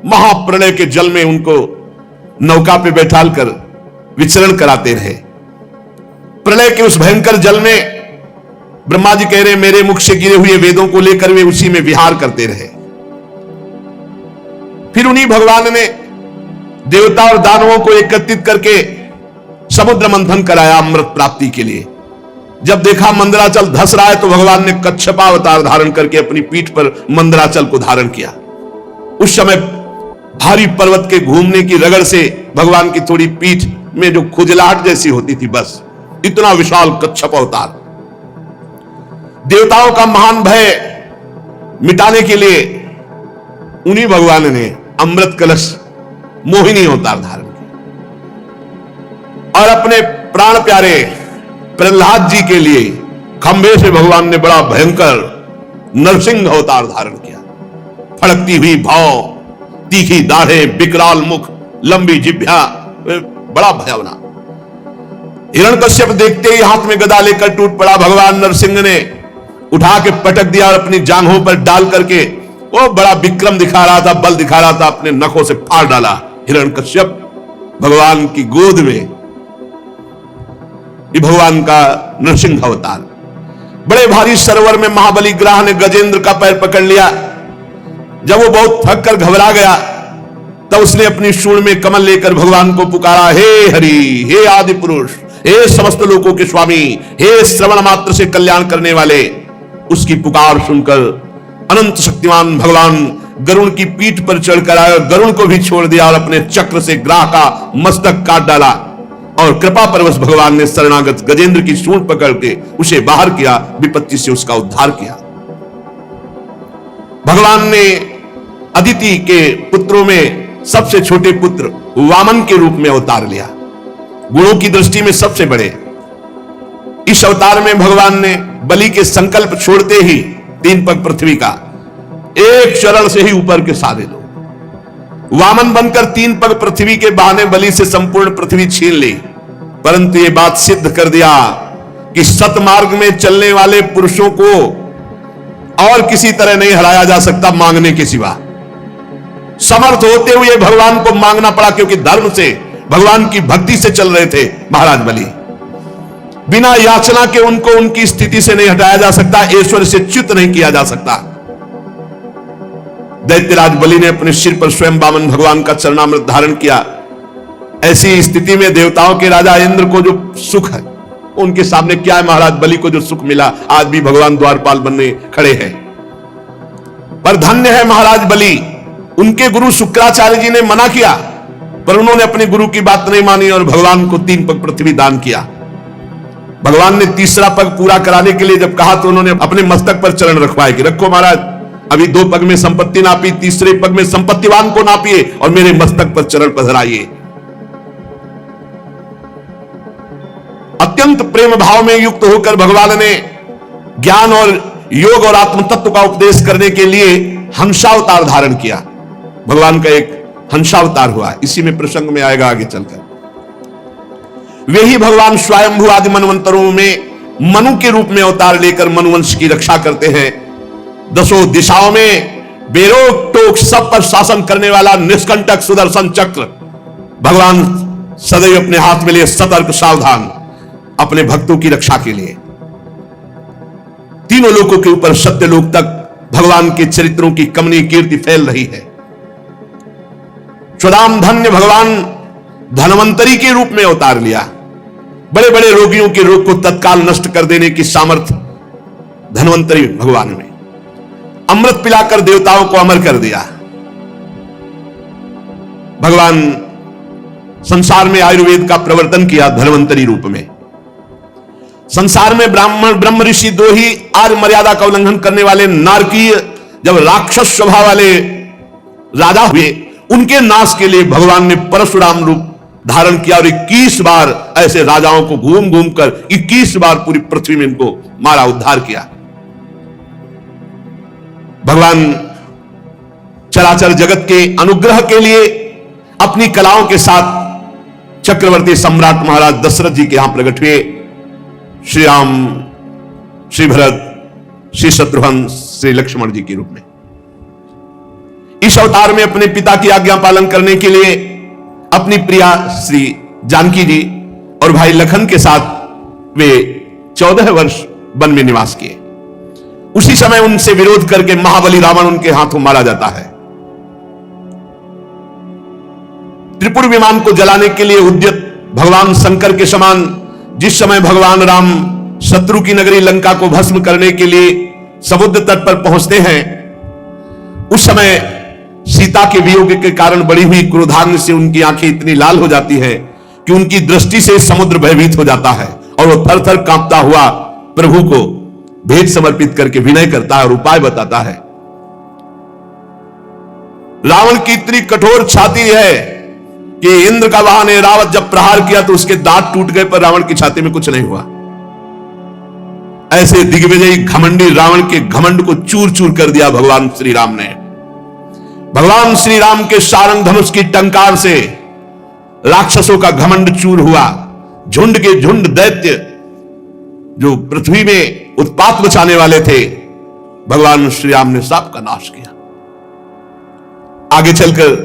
महाप्रलय के जल में उनको नौका पे बैठाल कर विचरण कराते रहे। प्रलय के उस भयंकर जल में ब्रह्मा जी कह रहे मेरे मुख से गिरे हुए वेदों को लेकर वे उसी में विहार करते रहे। फिर उन्हीं भगवान ने देवता और दानवों को एकत्रित करके समुद्र मंथन कराया अमृत प्राप्ति के लिए। जब देखा मंदराचल धस रहा है तो भगवान ने कच्छपावतार धारण करके अपनी पीठ पर मंदराचल को धारण किया। उस समय भारी पर्वत के घूमने की रगड़ से भगवान की थोड़ी पीठ में जो खुजलाहट जैसी होती थी, बस इतना विशाल कच्छप अवतार। देवताओं का महान भय मिटाने के लिए उन्हीं भगवान ने अमृत कलश मोहिनी अवतार धारण किया और अपने प्राण प्यारे प्रहलाद जी के लिए खंबे से भगवान ने बड़ा भयंकर नरसिंह अवतार धारण किया। फड़कती हुई भाव, तीखी दाढ़े, विकराल मुख, लंबी जिह्वा, बड़ा भयावना। हिरण्यकश्यप देखते ही हाथ में गदा लेकर टूट पड़ा। भगवान नरसिंह ने उठा के पटक दिया और अपनी जांघों पर डाल करके वो बड़ा विक्रम दिखा रहा था, बल दिखा रहा था, अपने नखों से फाड़ डाला हिरण्यकश्यप भगवान की गोद में। ये भगवान का नरसिंह अवतार। बड़े भारी सरोवर में महाबली ग्राह ने गजेंद्र का पैर पकड़ लिया। जब वो बहुत थक कर घबरा गया तब उसने अपनी सूंड में कमल लेकर भगवान को पुकारा, हे हरि, हे आदि पुरुष, हे समस्त लोकों के स्वामी, हे श्रवण मात्र से कल्याण करने वाले। उसकी पुकार सुनकर अनंत शक्तिमान भगवान गरुण की पीठ पर चढ़कर आए, गरुण को भी छोड़ दिया और अपने चक्र से ग्राह का मस्तक काट डाला। और कृपा परवश भगवान ने शरणागत गजेंद्र की सूंड पकड़ के उसे बाहर किया, विपत्ति से उसका उद्धार किया। भगवान ने अदिति के पुत्रों में सबसे छोटे पुत्र वामन के रूप में अवतार लिया, गुणों की दृष्टि में सबसे बड़े। इस अवतार में भगवान ने बलि के संकल्प छोड़ते ही 3 पग पृथ्वी का एक चरण से ही ऊपर के सारे लोग वामन बनकर 3 पग पृथ्वी के बहाने बलि से संपूर्ण पृथ्वी छीन ली। परंतु यह बात सिद्ध कर दिया कि सतमार्ग में चलने वाले पुरुषों को और किसी तरह नहीं हराया जा सकता मांगने के सिवा। समर्थ होते हुए भगवान को मांगना पड़ा, क्योंकि धर्म से भगवान की भक्ति से चल रहे थे महाराज बलि। बिना याचना के उनको उनकी स्थिति से नहीं हटाया जा सकता, ईश्वर से च्युत नहीं किया जा सकता। दैत्यराज बलि ने अपने सिर पर स्वयं वामन भगवान का चरणामृत धारण किया। ऐसी स्थिति में देवताओं के राजा इंद्र को जो सुख है, उनके सामने क्या है? महाराज बलि को जो सुख मिला, आज भी भगवान द्वारपाल बनने खड़े हैं। पर धन्य है महाराज बलि, उनके गुरु शुक्राचार्य जी ने मना किया, पर उन्होंने अपने गुरु की बात नहीं मानी और भगवान को 3 पग पृथ्वी दान किया। भगवान ने तीसरा पग पूरा कराने के लिए जब कहा तो उन्होंने अपने मस्तक पर चरण रखवाए कि रखो महाराज, अभी 2 पग में संपत्ति नापी, तीसरे पग में संपत्तिवान को नापिए और मेरे मस्तक पर चरण पधराइए। अत्यंत प्रेम भाव में युक्त होकर भगवान ने ज्ञान और योग और आत्म तत्व का उपदेश करने के लिए हंसावतार धारण किया। भगवान का एक हंसावतार हुआ, इसी में प्रसंग में आएगा आगे चलकर। वे ही भगवान स्वयंभू आदि मनवंतरों में मनु के रूप में अवतार लेकर मनुवंश की रक्षा करते हैं। 10 दिशाओं में बेरोक टोक सब पर शासन करने वाला निष्कंटक सुदर्शन चक्र भगवान सदैव अपने हाथ में लिए सतर्क सावधान अपने भक्तों की रक्षा के लिए। तीनों लोकों के ऊपर सत्यलोक तक भगवान के चरित्रों की कमनीय कीर्ति फैल रही है। स्वदाम धन्य भगवान धनवंतरी के रूप में अवतार लिया। बड़े बड़े रोगियों के रोग को तत्काल नष्ट कर देने की सामर्थ्य धनवंतरी भगवान में। अमृत पिलाकर देवताओं को अमर कर दिया। भगवान संसार में आयुर्वेद का प्रवर्तन किया धनवंतरी रूप में। संसार में ब्राह्मण ब्रह्म ऋषि 2 ही आर्य मर्यादा का उल्लंघन करने वाले नारकीय जब राक्षस स्वभाव वाले राजा हुए, उनके नाश के लिए भगवान ने परशुराम रूप धारण किया और 21 बार ऐसे राजाओं को घूम घूम कर 21 बार पूरी पृथ्वी में इनको मारा, उद्धार किया। भगवान चराचर जगत के अनुग्रह के लिए अपनी कलाओं के साथ चक्रवर्ती सम्राट महाराज दशरथ जी के यहां प्रकट हुए। श्री राम, श्री भरत, श्री शत्रुघ्न, श्री लक्ष्मण जी के रूप में। इस अवतार में अपने पिता की आज्ञा पालन करने के लिए अपनी प्रिया श्री जानकी जी और भाई लखन के साथ वे 14 वर्ष वन में निवास किए। उसी समय उनसे विरोध करके महाबली रावण उनके हाथों मारा जाता है। त्रिपुर विमान को जलाने के लिए उद्यत भगवान शंकर के समान जिस समय भगवान राम शत्रु की नगरी लंका को भस्म करने के लिए समुद्र तट पर पहुंचते हैं, उस समय सीता के वियोग के कारण बढ़ी हुई क्रोधाग्नि से उनकी आंखें इतनी लाल हो जाती है कि उनकी दृष्टि से समुद्र भयभीत हो जाता है और वो थर थर कांपता हुआ प्रभु को भेंट समर्पित करके विनय करता है और उपाय बताता है। रावण की इतनी कठोर छाती है कि इंद्र का वाहन रावत जब प्रहार किया तो उसके दांत टूट गए, पर रावण की छाती में कुछ नहीं हुआ। ऐसे दिग्विजयी घमंडी रावण के घमंड को चूर चूर कर दिया भगवान श्री राम ने। भगवान श्री राम के सारंग धनुष की टंकार से राक्षसों का घमंड चूर हुआ। झुंड के झुंड दैत्य जो पृथ्वी में उत्पात मचाने वाले थे, भगवान श्री राम ने सबका नाश किया। आगे चलकर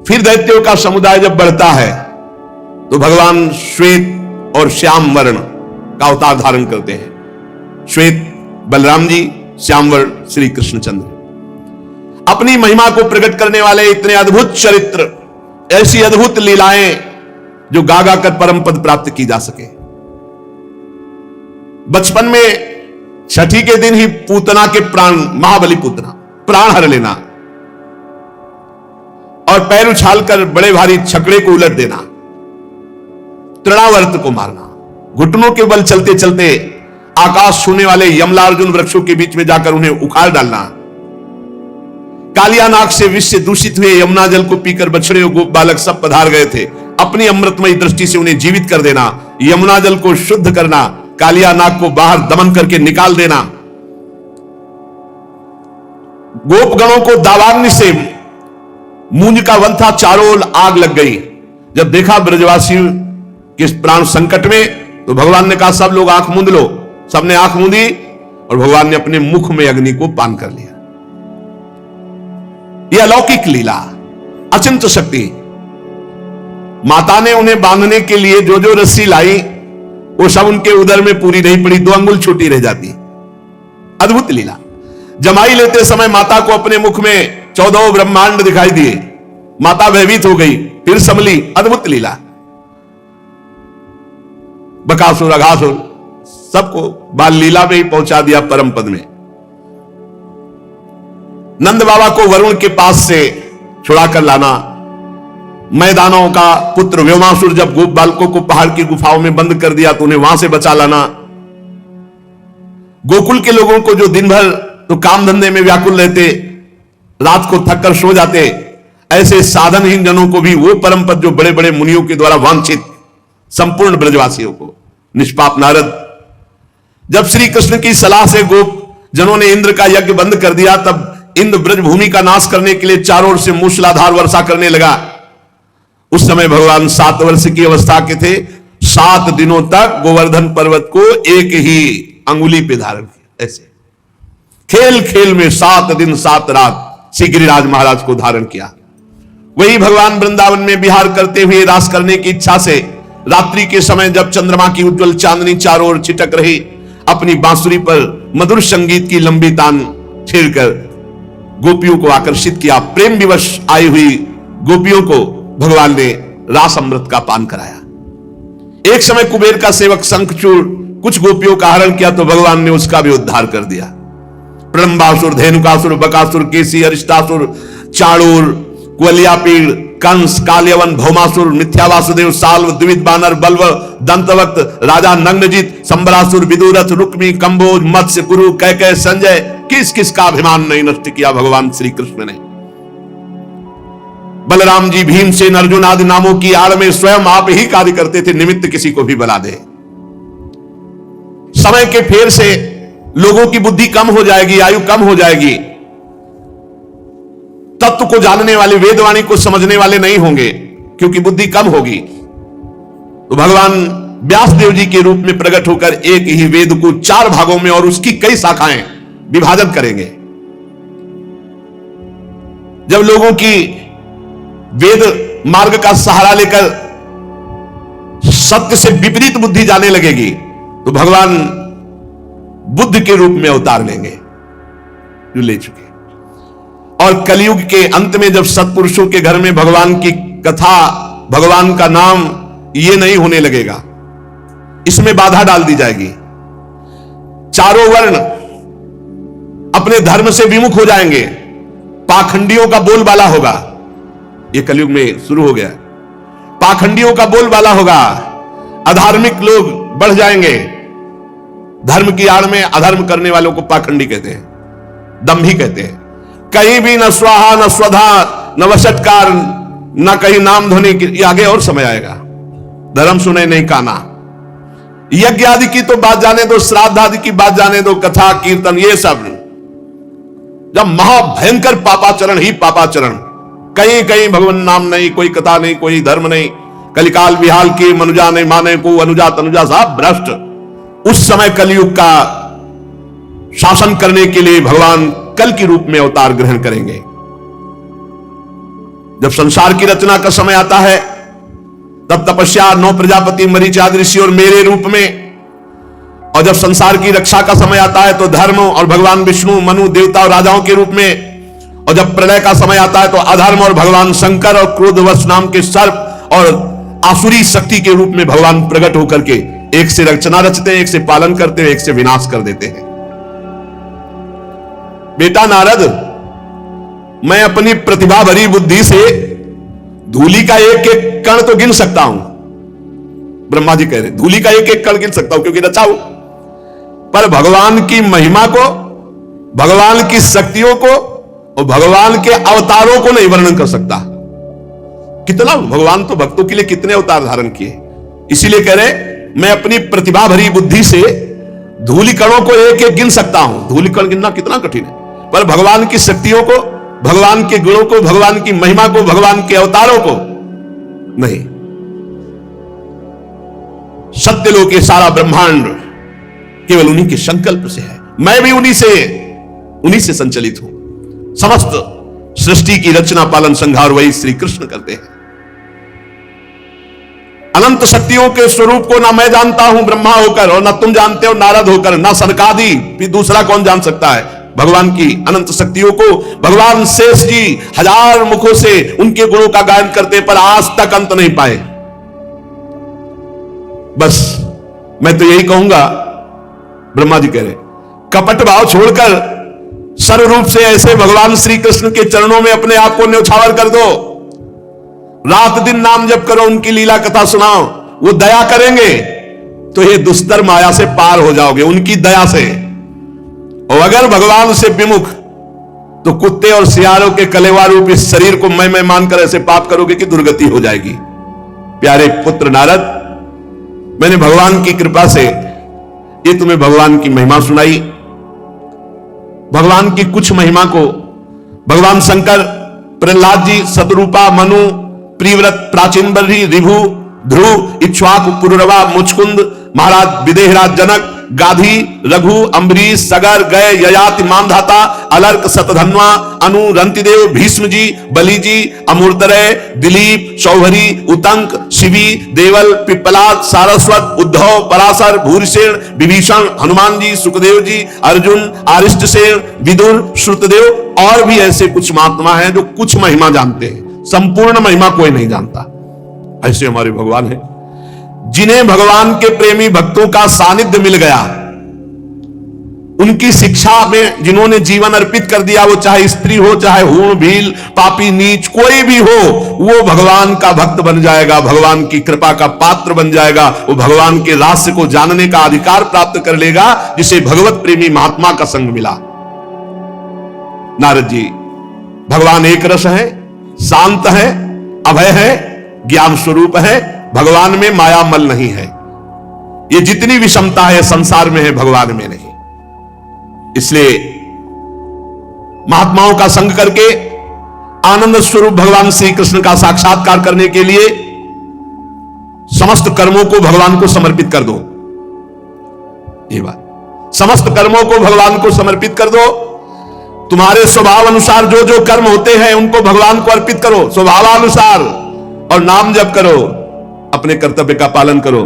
फिर दैत्यों का समुदाय जब बढ़ता है तो भगवान श्वेत और श्याम वर्ण का अवतार धारण करते हैं। श्वेत बलराम जी, श्याम वर्ण श्री कृष्णचंद्र। अपनी महिमा को प्रकट करने वाले इतने अद्भुत चरित्र, ऐसी अद्भुत लीलाएं जो गा गा कर परम पद प्राप्त की जा सके। बचपन में छठी के दिन ही पूतना के प्राण, महाबली पूतना प्राण हर लेना और पैर उछालकर बड़े भारी छकड़े को उलट देना, तृणावर्त को मारना, घुटनों के बल चलते चलते आकाश छूने वाले यमलार्जुन वृक्षों के बीच में जाकर उन्हें उखाड़ डालना, कालिया नाग से विष से दूषित हुए यमुना जल को पीकर बछड़े और गोप बालक सब पधार गए थे, अपनी अमृतमयी दृष्टि से उन्हें जीवित कर देना, यमुना जल को शुद्ध करना, कालिया नाग को बाहर दमन करके निकाल देना, गोप गणों को दावाग्नि से मूंज का वन था, चारों ओर आग लग गई। जब देखा ब्रजवासियों के प्राण संकट में तो भगवान ने कहा सब लोग आंख मूंद लो। सबने आंख मूंदी और भगवान ने अपने मुख में अग्नि को पान कर लिया। यह अलौकिक लीला, अचिंत्य शक्ति माता ने उन्हें बांधने के लिए जो जो रस्सी लाई वो सब उनके उदर में पूरी नहीं पड़ी, 2 अंगुल छोटी रह जाती। अद्भुत लीला। जमाई लेते समय माता को अपने मुख में 14 ब्रह्मांड दिखाई दिए, माता भयभीत हो गई, फिर संभली। अद्भुत लीला। बकासुर अघासुर सबको बाल लीला में ही पहुंचा दिया परम पद में। नंद बाबा को वरुण के पास से छुड़ाकर लाना, मैदानों का पुत्र व्योमासुर जब गोप बालकों को पहाड़ की गुफाओं में बंद कर दिया तो उन्हें वहां से बचा लाना, गोकुल के लोगों को जो दिन भर तो काम धंधे में व्याकुल रहते, रात को थक कर सो जाते, ऐसे साधनहीन जनों को भी वो परम पद जो बड़े बड़े मुनियों के द्वारा वांछित संपूर्ण ब्रजवासियों को, निष्पाप नारद जब श्री कृष्ण की सलाह से गोप जनों ने इंद्र का यज्ञ बंद कर दिया, तब इंद्र ब्रज भूमि का नाश करने के लिए चारों ओर से मूसलाधार वर्षा करने लगा। उस समय भगवान 7 वर्ष की अवस्था के थे। 7 दिनों तक गोवर्धन पर्वत को एक ही अंगुली पे धारण किया। ऐसे खेल खेल में 7 दिन 7 रात श्री गिरिराज महाराज को धारण किया। वही भगवान वृंदावन में विहार करते हुए रास करने की इच्छा से रात्रि के समय जब चंद्रमा की उज्जवल चांदनी चारों ओर छिटक रही, अपनी बांसुरी पर मधुर संगीत की लंबी तान छेड़कर गोपियों को आकर्षित किया। प्रेम विवश आई हुई गोपियों को भगवान ने रास अमृत का पान कराया। एक समय कुबेर का सेवक शंखचूड़ कुछ गोपियों का हरण किया तो भगवान ने उसका भी उद्धार कर दिया। प्रलंबासुर, धेनुकासुर, बकासुर, केसी, अरिष्टासुर, चाणूर, कुवलियापीड़, कंस, काल्यवन, भौमासुर, मिथ्या वासुदेव, साल्व, द्विविध बानर, बल्व, दंतवक्त, राजा नग्नजित, संबरासुर, विदुरथ, रुक्मी, कंबोज, मत्स्य, कुरु, कैकय, संजय, किस किस का अभिमान नहीं नष्ट किया भगवान श्री कृष्ण ने। बलराम जी, भीमसेन, अर्जुन आदि नामों की आड़ में स्वयं आप ही कार्य करते थे, निमित्त किसी को भी बला दे। समय के फेर से लोगों की बुद्धि कम हो जाएगी, आयु कम हो जाएगी, तत्व को जानने वाले, वेदवाणी को समझने वाले नहीं होंगे क्योंकि बुद्धि कम होगी। तो भगवान व्यासदेव जी के रूप में प्रकट होकर एक ही वेद को 4 भागों में और उसकी कई शाखाएं विभाजन करेंगे। जब लोगों की वेद मार्ग का सहारा लेकर सत्य से विपरीत बुद्धि जाने लगेगी तो भगवान बुद्ध के रूप में अवतार लेंगे, जो ले चुके। और कलयुग के अंत में जब सत्पुरुषों के घर में भगवान की कथा, भगवान का नाम ये नहीं होने लगेगा, इसमें बाधा डाल दी जाएगी। चारों वर्ण अपने धर्म से विमुख हो जाएंगे, पाखंडियों का बोलबाला होगा। ये कलयुग में शुरू हो गया। पाखंडियों का बोलबाला होगा, अधार्मिक लोग बढ़ जाएंगे। धर्म की आड़ में अधर्म करने वालों को पाखंडी कहते हैं, दंभी कहते हैं। कहीं भी न स्वाहा न स्वधा न वशटकार न कहीं नाम ध्वनि की, आगे और समय आएगा। धर्म सुने नहीं काना। यज्ञ आदि की तो बात जाने दो, श्राद्ध आदि की बात जाने दो, कथा कीर्तन ये सब जब महाभयंकर पापाचरण ही पापाचरण, कहीं कहीं भगवान नाम नहीं, कोई कथा नहीं, कोई धर्म नहीं, कलिकाल विहाल की मनुजा नहीं माने को अनुजा तनुजा साहब भ्रष्ट। उस समय कलयुग का शासन करने के लिए भगवान कल के रूप में अवतार ग्रहण करेंगे। जब संसार की रचना का समय आता है तब तपस्या 9 प्रजापति, मरीचि आदि ऋषि और मेरे रूप में, और जब संसार की रक्षा का समय आता है तो धर्म और भगवान विष्णु, मनु, देवता और राजाओं के रूप में, और जब प्रलय का समय आता है तो अधर्म और भगवान शंकर और क्रोधवश नाम के सर्प और आसुरी शक्ति के रूप में भगवान प्रकट होकर के एक से रचना रचते हैं, एक से पालन करते हैं, एक से विनाश कर देते हैं। बेटा नारद, मैं अपनी प्रतिभा भरी बुद्धि से धूलि का एक एक कण तो गिन सकता हूं। ब्रह्मा जी कह रहे धूलि का एक एक कण गिन सकता हूं क्योंकि रचा हूं, पर भगवान की महिमा को, भगवान की शक्तियों को और भगवान के अवतारों को नहीं वर्णन कर सकता। कितना भगवान तो भक्तों के लिए कितने अवतार धारण किए। इसीलिए कह रहे मैं अपनी प्रतिभा भरी बुद्धि से धूलि कणों को एक एक गिन सकता हूं। धूलि कण गिनना कितना कठिन है, पर भगवान की शक्तियों को, भगवान के गुणों को, भगवान की महिमा को, भगवान के अवतारों को नहीं। सत्यलोक के सारा ब्रह्मांड केवल उन्हीं के संकल्प से है। मैं भी उन्हीं से संचलित हूं। समस्त सृष्टि की रचना, पालन, संहार वही श्री कृष्ण करते हैं। अनंत शक्तियों के स्वरूप को ना मैं जानता हूं ब्रह्मा होकर, और ना तुम जानते हो नारद होकर, ना सनकादि, फिर दूसरा कौन जान सकता है भगवान की अनंत शक्तियों को। भगवान शेष जी हजार मुखों से उनके गुणों का गायन करते, पर आज तक अंत नहीं पाए। बस मैं तो यही कहूंगा, ब्रह्मा जी कह रहे कपट भाव छोड़कर सर्व रूप से ऐसे भगवान श्री कृष्ण के चरणों में अपने आप को न्यौछावर कर दो, रात दिन नाम जप करो, उनकी लीला कथा सुनाओ, वो दया करेंगे तो ये दुस्तर माया से पार हो जाओगे उनकी दया से। और अगर भगवान से विमुख तो कुत्ते और सियारों के कलेवा रूप इस शरीर को मैं मानकर ऐसे पाप करोगे कि दुर्गति हो जाएगी। प्यारे पुत्र नारद, मैंने भगवान की कृपा से ये तुम्हें भगवान की महिमा सुनाई। भगवान की कुछ महिमा को भगवान शंकर, प्रहलाद जी, शतरूपा, मनु, प्रिव्रत, प्राचीन बर्ही, रिभु, ध्रुव, इक्ष्वाकु, पुरुरवा, मुचकुंद, महाराज विदेहराज जनक, गाधी, रघु, अम्बरीश, सगर, गय, ययाति, मानधाता, अलर्क, शतधन्वा, अनु, रंतिदेव, भीष्म जी, बलि जी, अमूर्तरय, दिलीप, सौभरी, उतंक, शिवी, देवल, पिप्पलाद, सारस्वत, उद्धव, पराशर, भूरिसेन, विभीषण, हनुमान जी, सुखदेव जी, अर्जुन, आरिष्टसेन, विदुर, श्रुतदेव और भी ऐसे कुछ महात्मा हैं जो कुछ महिमा जानते हैं, संपूर्ण महिमा कोई नहीं जानता। ऐसे हमारे भगवान हैं जिन्हें भगवान के प्रेमी भक्तों का सानिध्य मिल गया, उनकी शिक्षा में जिन्होंने जीवन अर्पित कर दिया, वो चाहे स्त्री हो, चाहे हूण, भील, पापी, नीच, कोई भी हो, वो भगवान का भक्त बन जाएगा, भगवान की कृपा का पात्र बन जाएगा, वो भगवान के रहस्य को जानने का अधिकार प्राप्त कर लेगा, जिसे भगवत प्रेमी महात्मा का संग मिला। नारद जी, भगवान एक रस है, शांत है, अभय है, ज्ञान स्वरूप है, भगवान में माया मल नहीं है। ये जितनी विषमता है संसार में है, भगवान में नहीं। इसलिए महात्माओं का संग करके आनंद स्वरूप भगवान श्री कृष्ण का साक्षात्कार करने के लिए समस्त कर्मों को भगवान को समर्पित कर दो। ये बात, समस्त कर्मों को भगवान को समर्पित कर दो। तुम्हारे स्वभाव अनुसार जो जो कर्म होते हैं उनको भगवान को अर्पित करो स्वभावानुसार, और नाम जप करो, अपने कर्तव्य का पालन करो।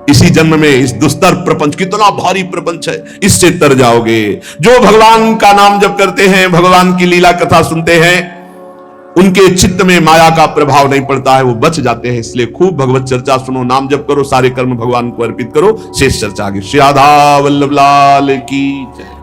इसी जन्म में इस दुस्तर प्रपंच, कितना भारी प्रपंच है, इससे तर जाओगे। जो भगवान का नाम जप करते हैं, भगवान की लीला कथा सुनते हैं, उनके चित्त में माया का प्रभाव नहीं पड़ता है, वो बच जाते हैं। इसलिए खूब भगवत चर्चा सुनो, नाम जप करो, सारे कर्म भगवान को अर्पित करो। शेष चर्चा आगे। श्री राधा वल्लभ लाल की जय।